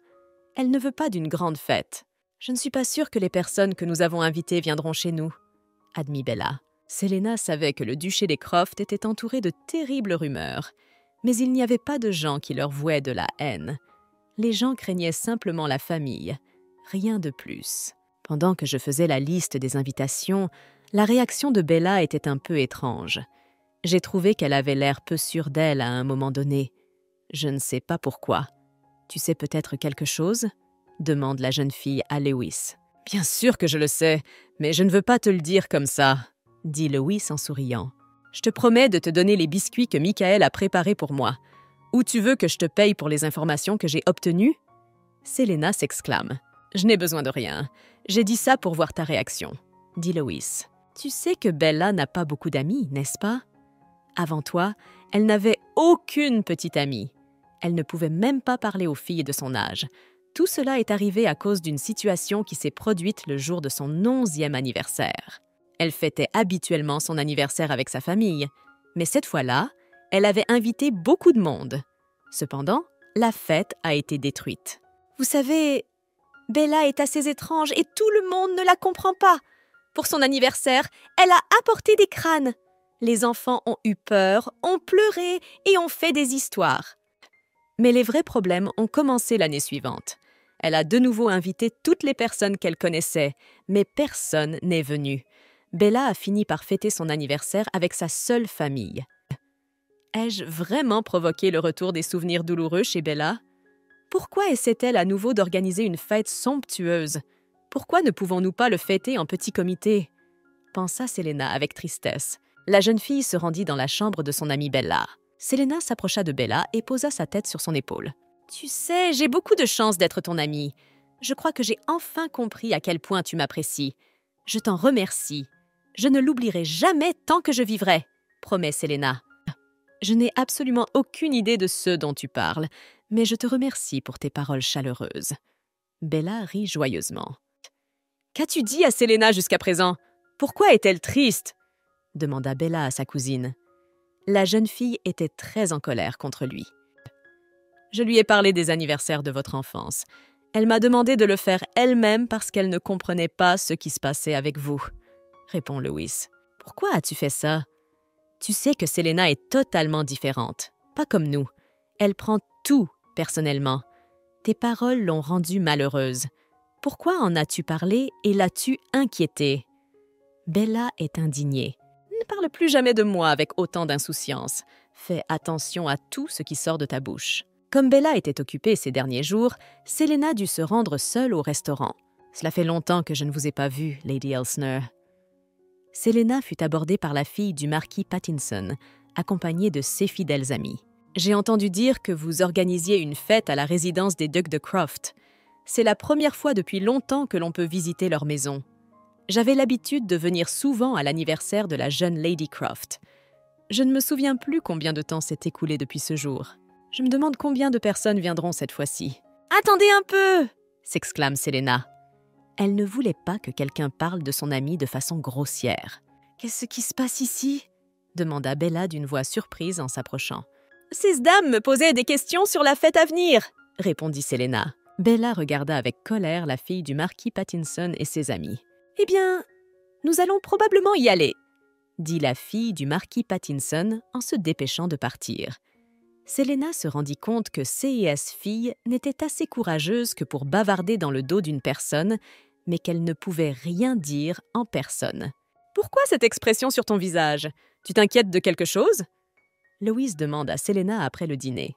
Elle ne veut pas d'une grande fête. Je ne suis pas sûre que les personnes que nous avons invitées viendront chez nous, admit Bella. Selena savait que le duché des Croft était entouré de terribles rumeurs, mais il n'y avait pas de gens qui leur vouaient de la haine. Les gens craignaient simplement la famille, rien de plus. Pendant que je faisais la liste des invitations, la réaction de Bella était un peu étrange. J'ai trouvé qu'elle avait l'air peu sûre d'elle à un moment donné. Je ne sais pas pourquoi. Tu sais peut-être quelque chose? Demande la jeune fille à Lewis. Bien sûr que je le sais, mais je ne veux pas te le dire comme ça, dit Lewis en souriant. Je te promets de te donner les biscuits que Michael a préparés pour moi. Ou tu veux que je te paye pour les informations que j'ai obtenues? Selena s'exclame. Je n'ai besoin de rien. J'ai dit ça pour voir ta réaction, dit Lewis. Tu sais que Bella n'a pas beaucoup d'amis, n'est-ce pas? Avant toi, elle n'avait aucune petite amie. Elle ne pouvait même pas parler aux filles de son âge. Tout cela est arrivé à cause d'une situation qui s'est produite le jour de son 11e anniversaire. Elle fêtait habituellement son anniversaire avec sa famille, mais cette fois-là, elle avait invité beaucoup de monde. Cependant, la fête a été détruite. Vous savez, Bella est assez étrange et tout le monde ne la comprend pas. Pour son anniversaire, elle a apporté des crânes. Les enfants ont eu peur, ont pleuré et ont fait des histoires. Mais les vrais problèmes ont commencé l'année suivante. Elle a de nouveau invité toutes les personnes qu'elle connaissait, mais personne n'est venu. Bella a fini par fêter son anniversaire avec sa seule famille. Ai-je vraiment provoqué le retour des souvenirs douloureux chez Bella? Pourquoi essaie-t-elle à nouveau d'organiser une fête somptueuse? Pourquoi ne pouvons-nous pas le fêter en petit comité? Pensa Selena avec tristesse. La jeune fille se rendit dans la chambre de son amie Bella. Selena s'approcha de Bella et posa sa tête sur son épaule. « Tu sais, j'ai beaucoup de chance d'être ton amie. Je crois que j'ai enfin compris à quel point tu m'apprécies. Je t'en remercie. Je ne l'oublierai jamais tant que je vivrai, promet Selena. Je n'ai absolument aucune idée de ce dont tu parles, mais je te remercie pour tes paroles chaleureuses. » Bella rit joyeusement. « Qu'as-tu dit à Selena jusqu'à présent? Pourquoi est-elle triste ?» demanda Bella à sa cousine. La jeune fille était très en colère contre lui. « Je lui ai parlé des anniversaires de votre enfance. Elle m'a demandé de le faire elle-même parce qu'elle ne comprenait pas ce qui se passait avec vous, » répond Lewis. « Pourquoi as-tu fait ça? Tu sais que Selena est totalement différente, pas comme nous. Elle prend tout personnellement. Tes paroles l'ont rendue malheureuse. Pourquoi en as-tu parlé et l'as-tu inquiétée? » Bella est indignée. « Ne parle plus jamais de moi avec autant d'insouciance. Fais attention à tout ce qui sort de ta bouche. » Comme Bella était occupée ces derniers jours, Selena dut se rendre seule au restaurant. « Cela fait longtemps que je ne vous ai pas vue, Lady Elsner. » Selena fut abordée par la fille du marquis Pattinson, accompagnée de ses fidèles amis. « J'ai entendu dire que vous organisiez une fête à la résidence des Ducs de Croft. C'est la première fois depuis longtemps que l'on peut visiter leur maison. J'avais l'habitude de venir souvent à l'anniversaire de la jeune Lady Croft. Je ne me souviens plus combien de temps s'est écoulé depuis ce jour. Je me demande combien de personnes viendront cette fois-ci. »« Attendez un peu !» s'exclame Selena. Elle ne voulait pas que quelqu'un parle de son amie de façon grossière. « Qu'est-ce qui se passe ici ?» demanda Bella d'une voix surprise en s'approchant. « Ces dames me posaient des questions sur la fête à venir !» répondit Selena. Bella regarda avec colère la fille du marquis Pattinson et ses amis. « Eh bien, nous allons probablement y aller !» dit la fille du marquis Pattinson en se dépêchant de partir. Selena se rendit compte que C&S fille n'était assez courageuse que pour bavarder dans le dos d'une personne, mais qu'elle ne pouvait rien dire en personne. « Pourquoi cette expression sur ton visage? Tu t'inquiètes de quelque chose ?» Louise demande à Selena après le dîner.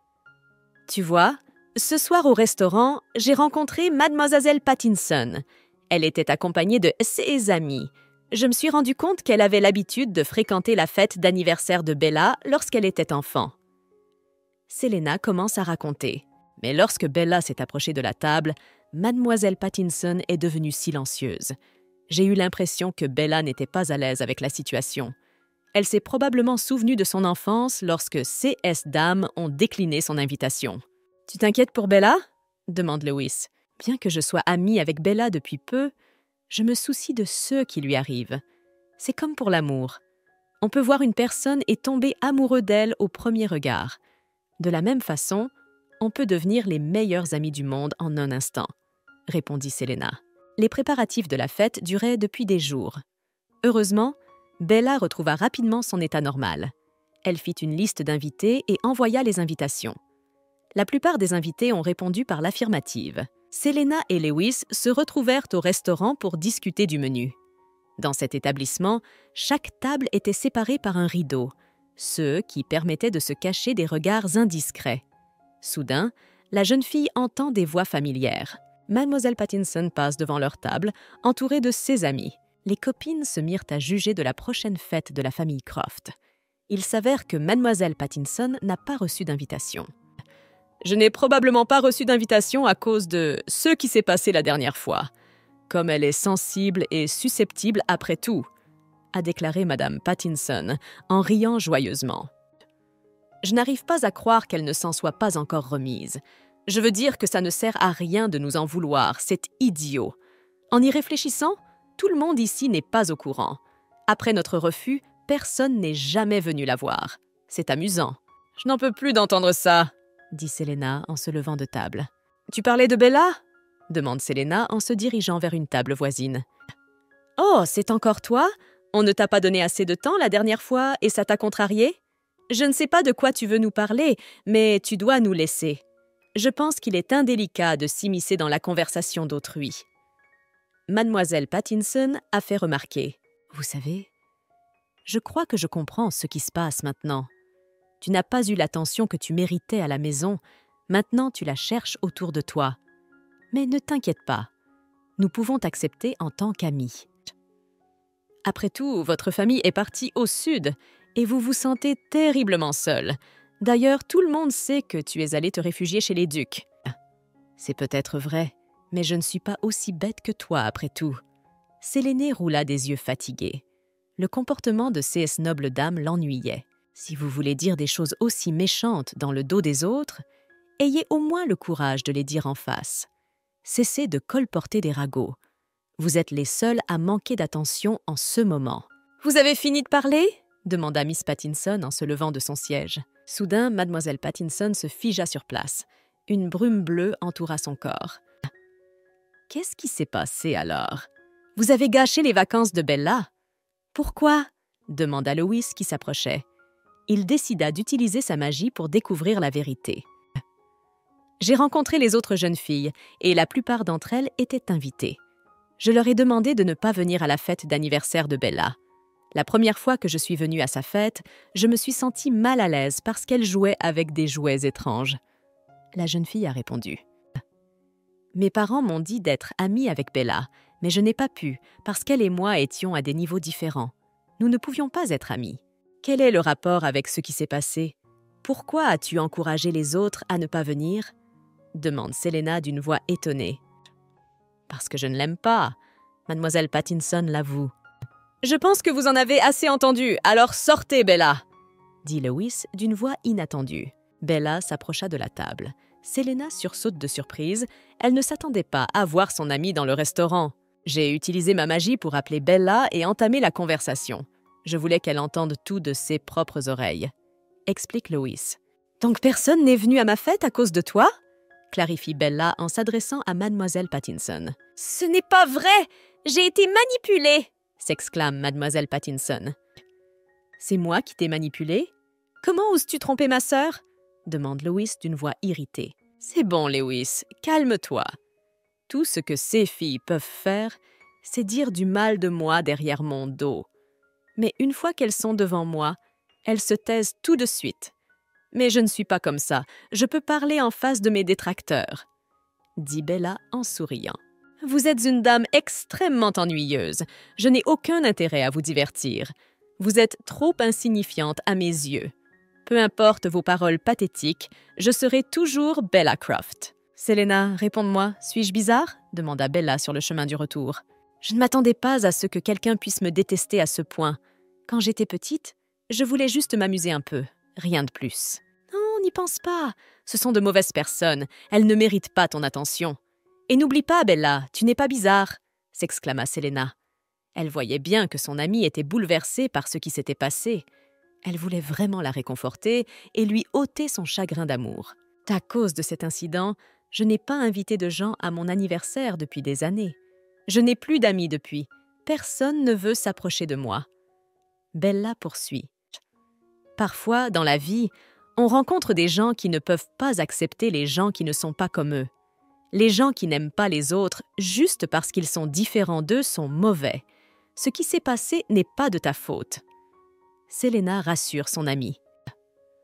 « Tu vois, ce soir au restaurant, j'ai rencontré Mademoiselle Pattinson. Elle était accompagnée de ses amis. Je me suis rendu compte qu'elle avait l'habitude de fréquenter la fête d'anniversaire de Bella lorsqu'elle était enfant. » Selena commence à raconter. Mais lorsque Bella s'est approchée de la table, Mademoiselle Pattinson est devenue silencieuse. J'ai eu l'impression que Bella n'était pas à l'aise avec la situation. Elle s'est probablement souvenue de son enfance lorsque C.S. dames ont décliné son invitation. « Tu t'inquiètes pour Bella ?» demande Lewis. « Bien que je sois amie avec Bella depuis peu, je me soucie de ceux qui lui arrivent. C'est comme pour l'amour. On peut voir une personne et tomber amoureux d'elle au premier regard. De la même façon, on peut devenir les meilleurs amis du monde en un instant, » répondit Selena. Les préparatifs de la fête duraient depuis des jours. Heureusement, Bella retrouva rapidement son état normal. Elle fit une liste d'invités et envoya les invitations. La plupart des invités ont répondu par l'affirmative. Selena et Lewis se retrouvèrent au restaurant pour discuter du menu. Dans cet établissement, chaque table était séparée par un rideau, ce qui permettait de se cacher des regards indiscrets. Soudain, la jeune fille entend des voix familières. Mademoiselle Pattinson passe devant leur table, entourée de ses amis. Les copines se mirent à juger de la prochaine fête de la famille Croft. Il s'avère que Mademoiselle Pattinson n'a pas reçu d'invitation. « Je n'ai probablement pas reçu d'invitation à cause de ce qui s'est passé la dernière fois. Comme elle est sensible et susceptible après tout, » a déclaré Madame Pattinson en riant joyeusement. « Je n'arrive pas à croire qu'elle ne s'en soit pas encore remise. Je veux dire que ça ne sert à rien de nous en vouloir, c'est idiot. En y réfléchissant, tout le monde ici n'est pas au courant. Après notre refus, personne n'est jamais venu la voir. C'est amusant. »« Je n'en peux plus d'entendre ça, » dit Selena en se levant de table. « Tu parlais de Bella ?» demande Selena en se dirigeant vers une table voisine. « Oh, c'est encore toi? On ne t'a pas donné assez de temps la dernière fois et ça t'a contrarié? Je ne sais pas de quoi tu veux nous parler, mais tu dois nous laisser. » Je pense qu'il est indélicat de s'immiscer dans la conversation d'autrui. Mademoiselle Pattinson a fait remarquer. Vous savez, je crois que je comprends ce qui se passe maintenant. Tu n'as pas eu l'attention que tu méritais à la maison, maintenant tu la cherches autour de toi. Mais ne t'inquiète pas, nous pouvons t'accepter en tant qu'amis. Après tout, votre famille est partie au sud et vous vous sentez terriblement seul. D'ailleurs, tout le monde sait que tu es allé te réfugier chez les ducs. C'est peut-être vrai, mais je ne suis pas aussi bête que toi après tout. Séléné roula des yeux fatigués. Le comportement de ces nobles dames l'ennuyait. Si vous voulez dire des choses aussi méchantes dans le dos des autres, ayez au moins le courage de les dire en face. Cessez de colporter des ragots. Vous êtes les seuls à manquer d'attention en ce moment. « Vous avez fini de parler ?» demanda Miss Pattinson en se levant de son siège. Soudain, Mademoiselle Pattinson se figea sur place. Une brume bleue entoura son corps. « Qu'est-ce qui s'est passé alors? Vous avez gâché les vacances de Bella? »« Pourquoi ?» demanda Lewis qui s'approchait. Il décida d'utiliser sa magie pour découvrir la vérité. « J'ai rencontré les autres jeunes filles et la plupart d'entre elles étaient invitées. Je leur ai demandé de ne pas venir à la fête d'anniversaire de Bella. La première fois que je suis venue à sa fête, je me suis sentie mal à l'aise parce qu'elle jouait avec des jouets étranges. » La jeune fille a répondu. « Mes parents m'ont dit d'être amie avec Bella, mais je n'ai pas pu parce qu'elle et moi étions à des niveaux différents. Nous ne pouvions pas être amis. Quel est le rapport avec ce qui s'est passé? Pourquoi as-tu encouragé les autres à ne pas venir ?» demande Séléna d'une voix étonnée. « Parce que je ne l'aime pas, Mademoiselle Pattinson l'avoue. »« Je pense que vous en avez assez entendu, alors sortez, Bella !» dit Lewis d'une voix inattendue. Bella s'approcha de la table. Séléna sursaute de surprise. Elle ne s'attendait pas à voir son amie dans le restaurant. « J'ai utilisé ma magie pour appeler Bella et entamer la conversation. Je voulais qu'elle entende tout de ses propres oreilles. » explique Lewis. « Donc personne n'est venu à ma fête à cause de toi ?» clarifie Bella en s'adressant à Mademoiselle Pattinson. « Ce n'est pas vrai! J'ai été manipulée !» s'exclame Mademoiselle Pattinson. « C'est moi qui t'ai manipulée? Comment oses-tu tromper ma sœur ?» demande Lewis d'une voix irritée. « C'est bon, Lewis, calme-toi. Tout ce que ces filles peuvent faire, c'est dire du mal de moi derrière mon dos. Mais une fois qu'elles sont devant moi, elles se taisent tout de suite. Mais je ne suis pas comme ça, je peux parler en face de mes détracteurs, » dit Bella en souriant. « Vous êtes une dame extrêmement ennuyeuse. Je n'ai aucun intérêt à vous divertir. Vous êtes trop insignifiante à mes yeux. Peu importe vos paroles pathétiques, je serai toujours Bella Croft. »« Séléna, réponds-moi, suis-je bizarre ?» demanda Bella sur le chemin du retour. « Je ne m'attendais pas à ce que quelqu'un puisse me détester à ce point. Quand j'étais petite, je voulais juste m'amuser un peu, rien de plus. »« Non, n'y pense pas. Ce sont de mauvaises personnes. Elles ne méritent pas ton attention. Et n'oublie pas, Bella, tu n'es pas bizarre, » s'exclama Séléna. Elle voyait bien que son amie était bouleversée par ce qui s'était passé. Elle voulait vraiment la réconforter et lui ôter son chagrin d'amour. « À cause de cet incident, je n'ai pas invité de gens à mon anniversaire depuis des années. Je n'ai plus d'amis depuis. Personne ne veut s'approcher de moi. » Bella poursuit. « Parfois, dans la vie, on rencontre des gens qui ne peuvent pas accepter les gens qui ne sont pas comme eux. Les gens qui n'aiment pas les autres juste parce qu'ils sont différents d'eux sont mauvais. Ce qui s'est passé n'est pas de ta faute. » Séléna rassure son amie.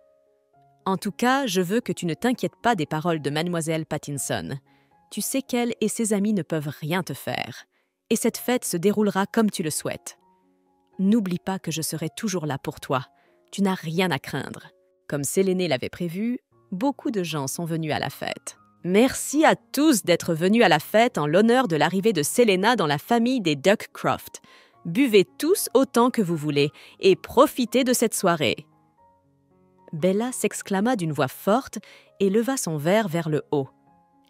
« En tout cas, je veux que tu ne t'inquiètes pas des paroles de Mademoiselle Pattinson. Tu sais qu'elle et ses amis ne peuvent rien te faire. Et cette fête se déroulera comme tu le souhaites. N'oublie pas que je serai toujours là pour toi. Tu n'as rien à craindre. » Comme Séléné l'avait prévu, beaucoup de gens sont venus à la fête. Merci à tous d'être venus à la fête en l'honneur de l'arrivée de Séléna dans la famille des Duckcroft. Buvez tous autant que vous voulez et profitez de cette soirée. Bella s'exclama d'une voix forte et leva son verre vers le haut.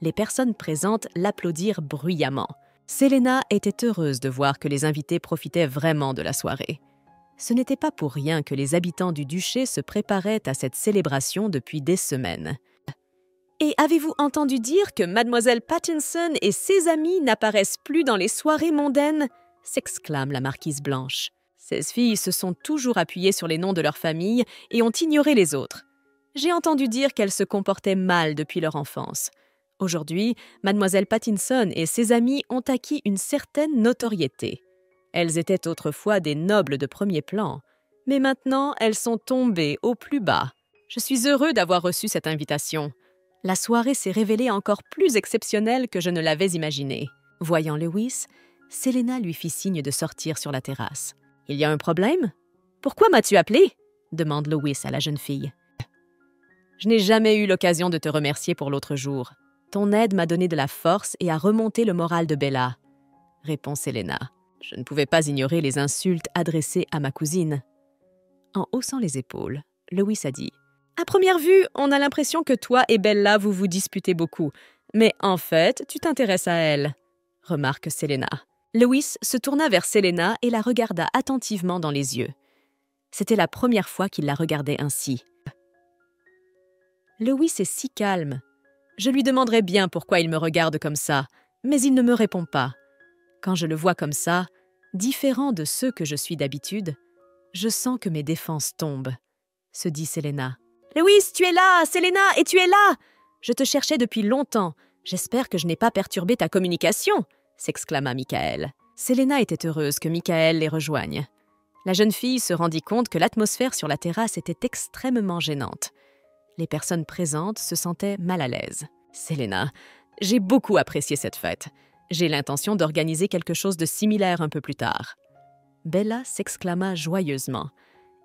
Les personnes présentes l'applaudirent bruyamment. Séléna était heureuse de voir que les invités profitaient vraiment de la soirée. Ce n'était pas pour rien que les habitants du duché se préparaient à cette célébration depuis des semaines. « Et avez-vous entendu dire que Mademoiselle Pattinson et ses amis n'apparaissent plus dans les soirées mondaines ?» s'exclame la marquise Blanche. « Ces filles se sont toujours appuyées sur les noms de leur famille et ont ignoré les autres. J'ai entendu dire qu'elles se comportaient mal depuis leur enfance. Aujourd'hui, mademoiselle Pattinson et ses amies ont acquis une certaine notoriété. Elles étaient autrefois des nobles de premier plan, mais maintenant elles sont tombées au plus bas. Je suis heureux d'avoir reçu cette invitation. La soirée s'est révélée encore plus exceptionnelle que je ne l'avais imaginé. Voyant Lewis, Selena lui fit signe de sortir sur la terrasse. « Il y a un problème? Pourquoi m'as-tu appelé ?» demande Lewis à la jeune fille. « Je n'ai jamais eu l'occasion de te remercier pour l'autre jour. Ton aide m'a donné de la force et a remonté le moral de Bella, » répond Selena. Je ne pouvais pas ignorer les insultes adressées à ma cousine. En haussant les épaules, Lewis a dit « À première vue, on a l'impression que toi et Bella vous vous disputez beaucoup, mais en fait, tu t'intéresses à elle, » remarque Selena. Lewis se tourna vers Selena et la regarda attentivement dans les yeux. C'était la première fois qu'il la regardait ainsi. Lewis est si calme. Je lui demanderais bien pourquoi il me regarde comme ça, mais il ne me répond pas. Quand je le vois comme ça, différent de ceux que je suis d'habitude, je sens que mes défenses tombent, se dit Selena. « Lewis, tu es là! Selena, et tu es là! Je te cherchais depuis longtemps. J'espère que je n'ai pas perturbé ta communication !» s'exclama Michael. Selena était heureuse que Michael les rejoigne. La jeune fille se rendit compte que l'atmosphère sur la terrasse était extrêmement gênante. Les personnes présentes se sentaient mal à l'aise. « Selena, j'ai beaucoup apprécié cette fête. J'ai l'intention d'organiser quelque chose de similaire un peu plus tard. » Bella s'exclama joyeusement.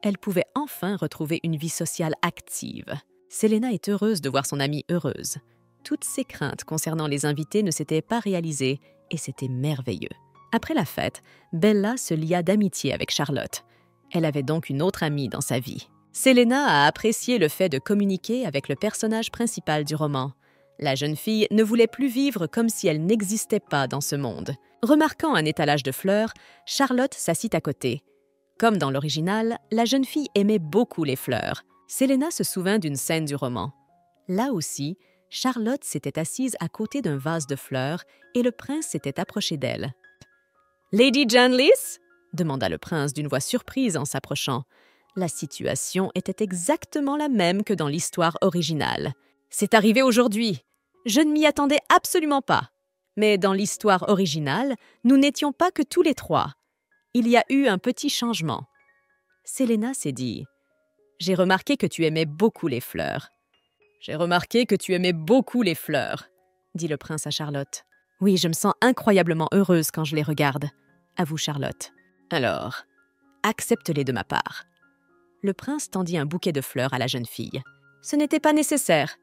Elle pouvait enfin retrouver une vie sociale active. Selena est heureuse de voir son amie heureuse. Toutes ses craintes concernant les invités ne s'étaient pas réalisées et c'était merveilleux. Après la fête, Bella se lia d'amitié avec Charlotte. Elle avait donc une autre amie dans sa vie. Selena a apprécié le fait de communiquer avec le personnage principal du roman. La jeune fille ne voulait plus vivre comme si elle n'existait pas dans ce monde. Remarquant un étalage de fleurs, Charlotte s'assit à côté. Comme dans l'original, la jeune fille aimait beaucoup les fleurs. Selena se souvint d'une scène du roman. Là aussi, Charlotte s'était assise à côté d'un vase de fleurs et le prince s'était approché d'elle. « Lady Janlis ?» demanda le prince d'une voix surprise en s'approchant. La situation était exactement la même que dans l'histoire originale. « C'est arrivé aujourd'hui. Je ne m'y attendais absolument pas. Mais dans l'histoire originale, nous n'étions pas que tous les trois. Il y a eu un petit changement. » Selena s'est dit « J'ai remarqué que tu aimais beaucoup les fleurs. »« J'ai remarqué que tu aimais beaucoup les fleurs, » dit le prince à Charlotte. « Oui, je me sens incroyablement heureuse quand je les regarde, » avoue Charlotte. « Alors, accepte-les de ma part. » Le prince tendit un bouquet de fleurs à la jeune fille. « Ce n'était pas nécessaire. »«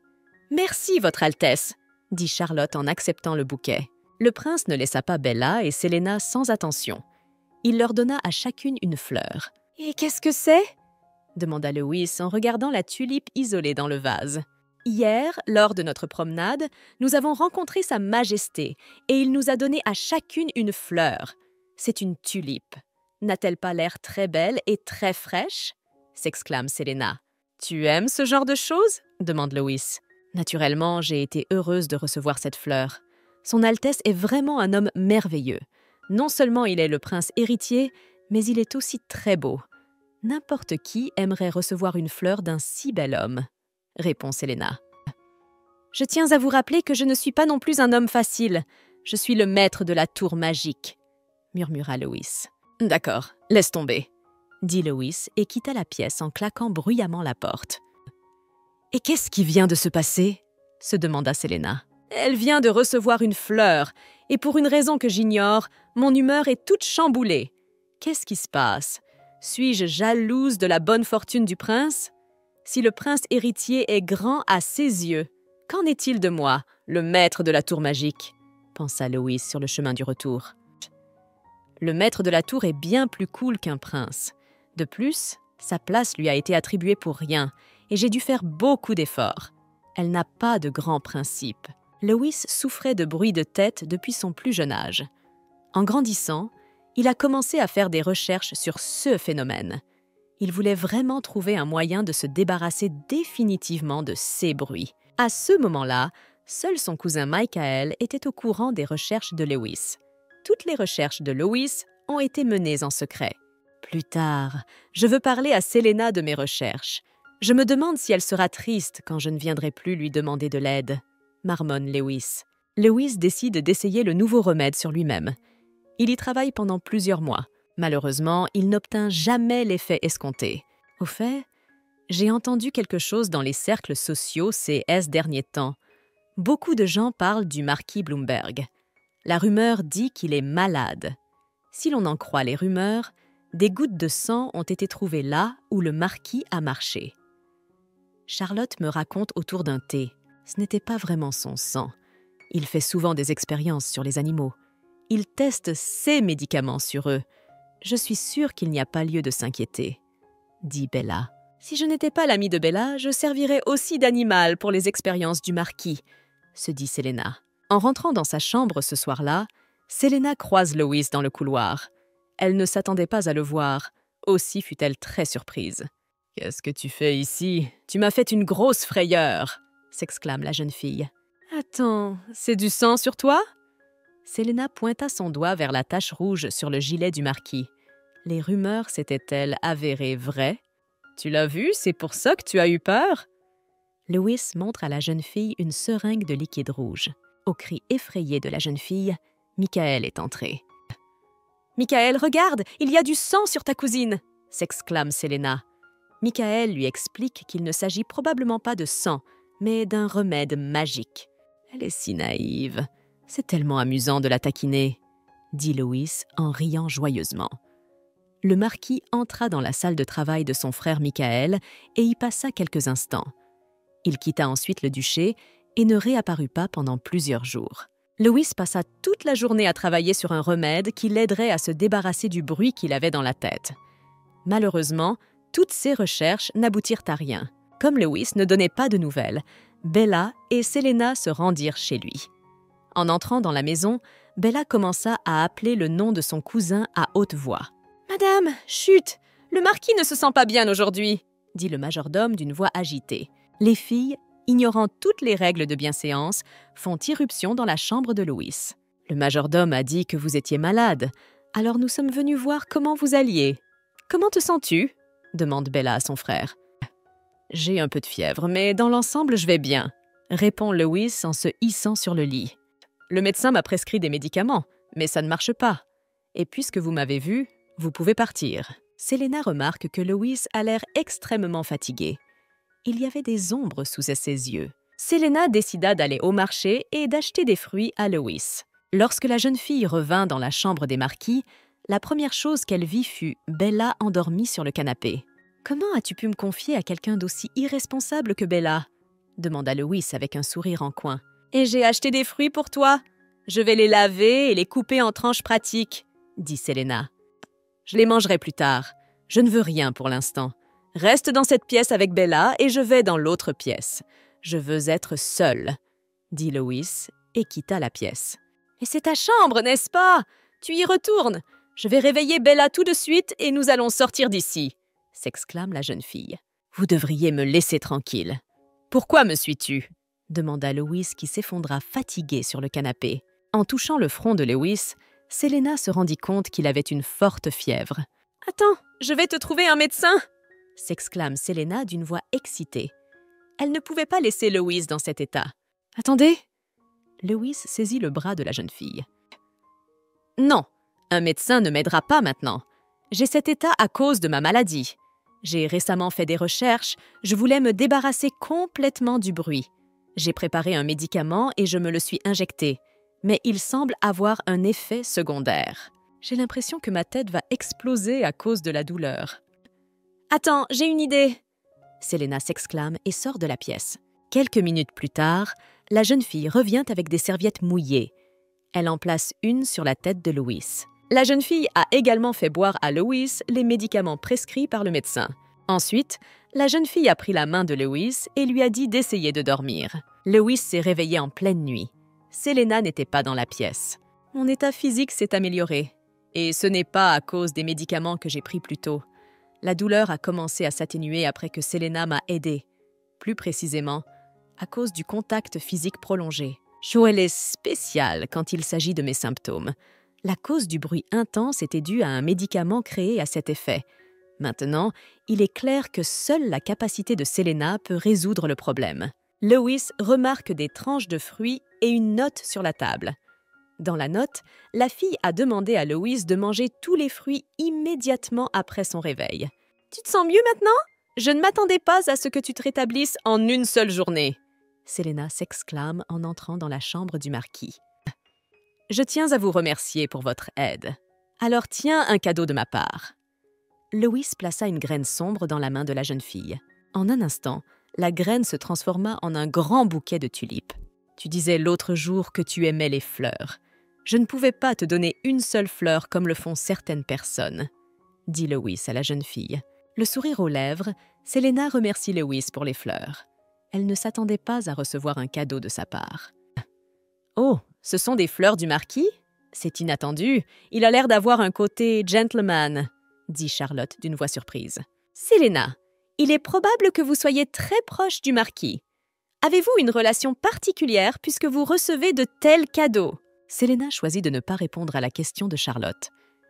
Merci, Votre Altesse, » dit Charlotte en acceptant le bouquet. Le prince ne laissa pas Bella et Selena sans attention. Il leur donna à chacune une fleur. « Et qu'est-ce que c'est ?» demanda Lewis en regardant la tulipe isolée dans le vase. « Hier, lors de notre promenade, nous avons rencontré Sa Majesté et il nous a donné à chacune une fleur. C'est une tulipe. N'a-t-elle pas l'air très belle et très fraîche ?» s'exclame Selena. « Tu aimes ce genre de choses ?» demande Lewis. Naturellement, j'ai été heureuse de recevoir cette fleur. Son Altesse est vraiment un homme merveilleux. Non seulement il est le prince héritier, mais il est aussi très beau. N'importe qui aimerait recevoir une fleur d'un si bel homme, répond Selena. Je tiens à vous rappeler que je ne suis pas non plus un homme facile. Je suis le maître de la tour magique, murmura Lewis. D'accord, laisse tomber, dit Lewis et quitta la pièce en claquant bruyamment la porte. Et qu'est-ce qui vient de se passer? Se demanda Selena. Elle vient de recevoir une fleur, et pour une raison que j'ignore, mon humeur est toute chamboulée. Qu'est-ce qui se passe? Suis-je jalouse de la bonne fortune du prince? Si le prince héritier est grand à ses yeux, qu'en est-il de moi, le maître de la tour magique? Pensa Lewis sur le chemin du retour. Le maître de la tour est bien plus cool qu'un prince. De plus, sa place lui a été attribuée pour rien, et j'ai dû faire beaucoup d'efforts. Elle n'a pas de grands principes. Lewis souffrait de bruits de tête depuis son plus jeune âge. En grandissant, il a commencé à faire des recherches sur ce phénomène. Il voulait vraiment trouver un moyen de se débarrasser définitivement de ces bruits. À ce moment-là, seul son cousin Michael était au courant des recherches de Lewis. Toutes les recherches de Lewis ont été menées en secret. Plus tard, je veux parler à Selena de mes recherches. Je me demande si elle sera triste quand je ne viendrai plus lui demander de l'aide, marmonne Lewis. Lewis décide d'essayer le nouveau remède sur lui-même. Il y travaille pendant plusieurs mois. Malheureusement, il n'obtint jamais l'effet escompté. Au fait, j'ai entendu quelque chose dans les cercles sociaux ces derniers temps. Beaucoup de gens parlent du marquis Bloomberg. La rumeur dit qu'il est malade. Si l'on en croit les rumeurs, des gouttes de sang ont été trouvées là où le marquis a marché. Charlotte me raconte autour d'un thé. Ce n'était pas vraiment son sang. Il fait souvent des expériences sur les animaux. Il teste ses médicaments sur eux. Je suis sûre qu'il n'y a pas lieu de s'inquiéter, dit Bella. Si je n'étais pas l'amie de Bella, je servirais aussi d'animal pour les expériences du marquis, se dit Selena. En rentrant dans sa chambre ce soir-là, Selena croise Lewis dans le couloir. Elle ne s'attendait pas à le voir, aussi fut-elle très surprise. « Qu'est-ce que tu fais ici? Tu m'as fait une grosse frayeur !» s'exclame la jeune fille. « Attends, c'est du sang sur toi ?» Selena pointa son doigt vers la tache rouge sur le gilet du marquis. Les rumeurs s'étaient-elles avérées vraies? « Tu l'as vu, c'est pour ça que tu as eu peur ?» Lewis montre à la jeune fille une seringue de liquide rouge. Au cri effrayé de la jeune fille, Michael est entré. « Michael, regarde, il y a du sang sur ta cousine !» s'exclame Selena. Michael lui explique qu'il ne s'agit probablement pas de sang, mais d'un remède magique. « Elle est si naïve. C'est tellement amusant de la taquiner, » dit Lewis en riant joyeusement. Le marquis entra dans la salle de travail de son frère Michael et y passa quelques instants. Il quitta ensuite le duché et ne réapparut pas pendant plusieurs jours. Lewis passa toute la journée à travailler sur un remède qui l'aiderait à se débarrasser du bruit qu'il avait dans la tête. Malheureusement, toutes ses recherches n'aboutirent à rien. Comme Lewis ne donnait pas de nouvelles, Bella et Selena se rendirent chez lui. En entrant dans la maison, Bella commença à appeler le nom de son cousin à haute voix. « Madame, chut! Le marquis ne se sent pas bien aujourd'hui !» dit le majordome d'une voix agitée. Les filles, ignorant toutes les règles de bienséance, font irruption dans la chambre de Lewis. « Le majordome a dit que vous étiez malade, alors nous sommes venus voir comment vous alliez. Comment te sens-tu » demande Bella à son frère. « J'ai un peu de fièvre, mais dans l'ensemble, je vais bien » répond Lewis en se hissant sur le lit. « Le médecin m'a prescrit des médicaments, mais ça ne marche pas. Et puisque vous m'avez vu, vous pouvez partir. » Selena remarque que Lewis a l'air extrêmement fatigué. Il y avait des ombres sous ses yeux. Selena décida d'aller au marché et d'acheter des fruits à Lewis. Lorsque la jeune fille revint dans la chambre des marquis, la première chose qu'elle vit fut Bella endormie sur le canapé. « Comment as-tu pu me confier à quelqu'un d'aussi irresponsable que Bella ?» demanda Lewis avec un sourire en coin. « Et j'ai acheté des fruits pour toi. Je vais les laver et les couper en tranches pratiques, » dit Selena. « Je les mangerai plus tard. Je ne veux rien pour l'instant. Reste dans cette pièce avec Bella et je vais dans l'autre pièce. Je veux être seule, » dit Lewis et quitta la pièce. « Mais c'est ta chambre, n'est-ce pas? Tu y retournes. Je vais réveiller Bella tout de suite et nous allons sortir d'ici, » s'exclame la jeune fille. « Vous devriez me laisser tranquille. »« Pourquoi me suis-tu » demanda Lewis qui s'effondra fatigué sur le canapé. En touchant le front de Lewis, Selena se rendit compte qu'il avait une forte fièvre. « Attends, je vais te trouver un médecin !» s'exclame Selena d'une voix excitée. Elle ne pouvait pas laisser Lewis dans cet état. « Attendez !» Lewis saisit le bras de la jeune fille. « Non, un médecin ne m'aidera pas maintenant. J'ai cet état à cause de ma maladie. J'ai récemment fait des recherches, je voulais me débarrasser complètement du bruit. J'ai préparé un médicament et je me le suis injecté, mais il semble avoir un effet secondaire. J'ai l'impression que ma tête va exploser à cause de la douleur. « Attends, j'ai une idée !» Selena s'exclame et sort de la pièce. Quelques minutes plus tard, la jeune fille revient avec des serviettes mouillées. Elle en place une sur la tête de Lewis. La jeune fille a également fait boire à Lewis les médicaments prescrits par le médecin. Ensuite, la jeune fille a pris la main de Lewis et lui a dit d'essayer de dormir. Lewis s'est réveillé en pleine nuit. Selena n'était pas dans la pièce. Mon état physique s'est amélioré. Et ce n'est pas à cause des médicaments que j'ai pris plus tôt. La douleur a commencé à s'atténuer après que Selena m'a aidée. Plus précisément, à cause du contact physique prolongé. Joël est spécial quand il s'agit de mes symptômes. La cause du bruit intense était due à un médicament créé à cet effet. Maintenant, il est clair que seule la capacité de Selena peut résoudre le problème. Lewis remarque des tranches de fruits et une note sur la table. Dans la note, la fille a demandé à Lewis de manger tous les fruits immédiatement après son réveil. « Tu te sens mieux maintenant? Je ne m'attendais pas à ce que tu te rétablisses en une seule journée. » Selena s'exclame en entrant dans la chambre du marquis. « Je tiens à vous remercier pour votre aide. Alors tiens un cadeau de ma part. » Lewis plaça une graine sombre dans la main de la jeune fille. En un instant, la graine se transforma en un grand bouquet de tulipes. « Tu disais l'autre jour que tu aimais les fleurs. Je ne pouvais pas te donner une seule fleur comme le font certaines personnes, » dit Lewis à la jeune fille. Le sourire aux lèvres, Selena remercie Lewis pour les fleurs. Elle ne s'attendait pas à recevoir un cadeau de sa part. « Oh, ce sont des fleurs du marquis? C'est inattendu. Il a l'air d'avoir un côté gentleman, » dit Charlotte d'une voix surprise. « Selena, il est probable que vous soyez très proche du marquis. Avez-vous une relation particulière puisque vous recevez de tels cadeaux? » Selena choisit de ne pas répondre à la question de Charlotte.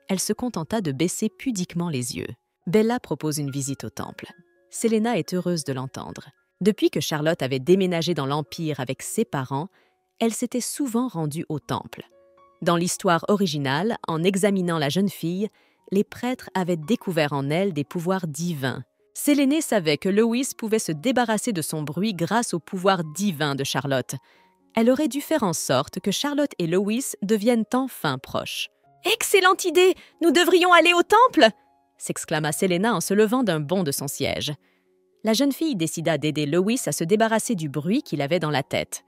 Elle se contenta de baisser pudiquement les yeux. Bella propose une visite au temple. Selena est heureuse de l'entendre. Depuis que Charlotte avait déménagé dans l'Empire avec ses parents, elle s'était souvent rendue au temple. Dans l'histoire originale, en examinant la jeune fille, les prêtres avaient découvert en elle des pouvoirs divins. Sélénée savait que Lewis pouvait se débarrasser de son bruit grâce au pouvoir divin de Charlotte. Elle aurait dû faire en sorte que Charlotte et Lewis deviennent enfin proches. « Excellente idée! Nous devrions aller au temple !» s'exclama Selena en se levant d'un bond de son siège. La jeune fille décida d'aider Lewis à se débarrasser du bruit qu'il avait dans la tête.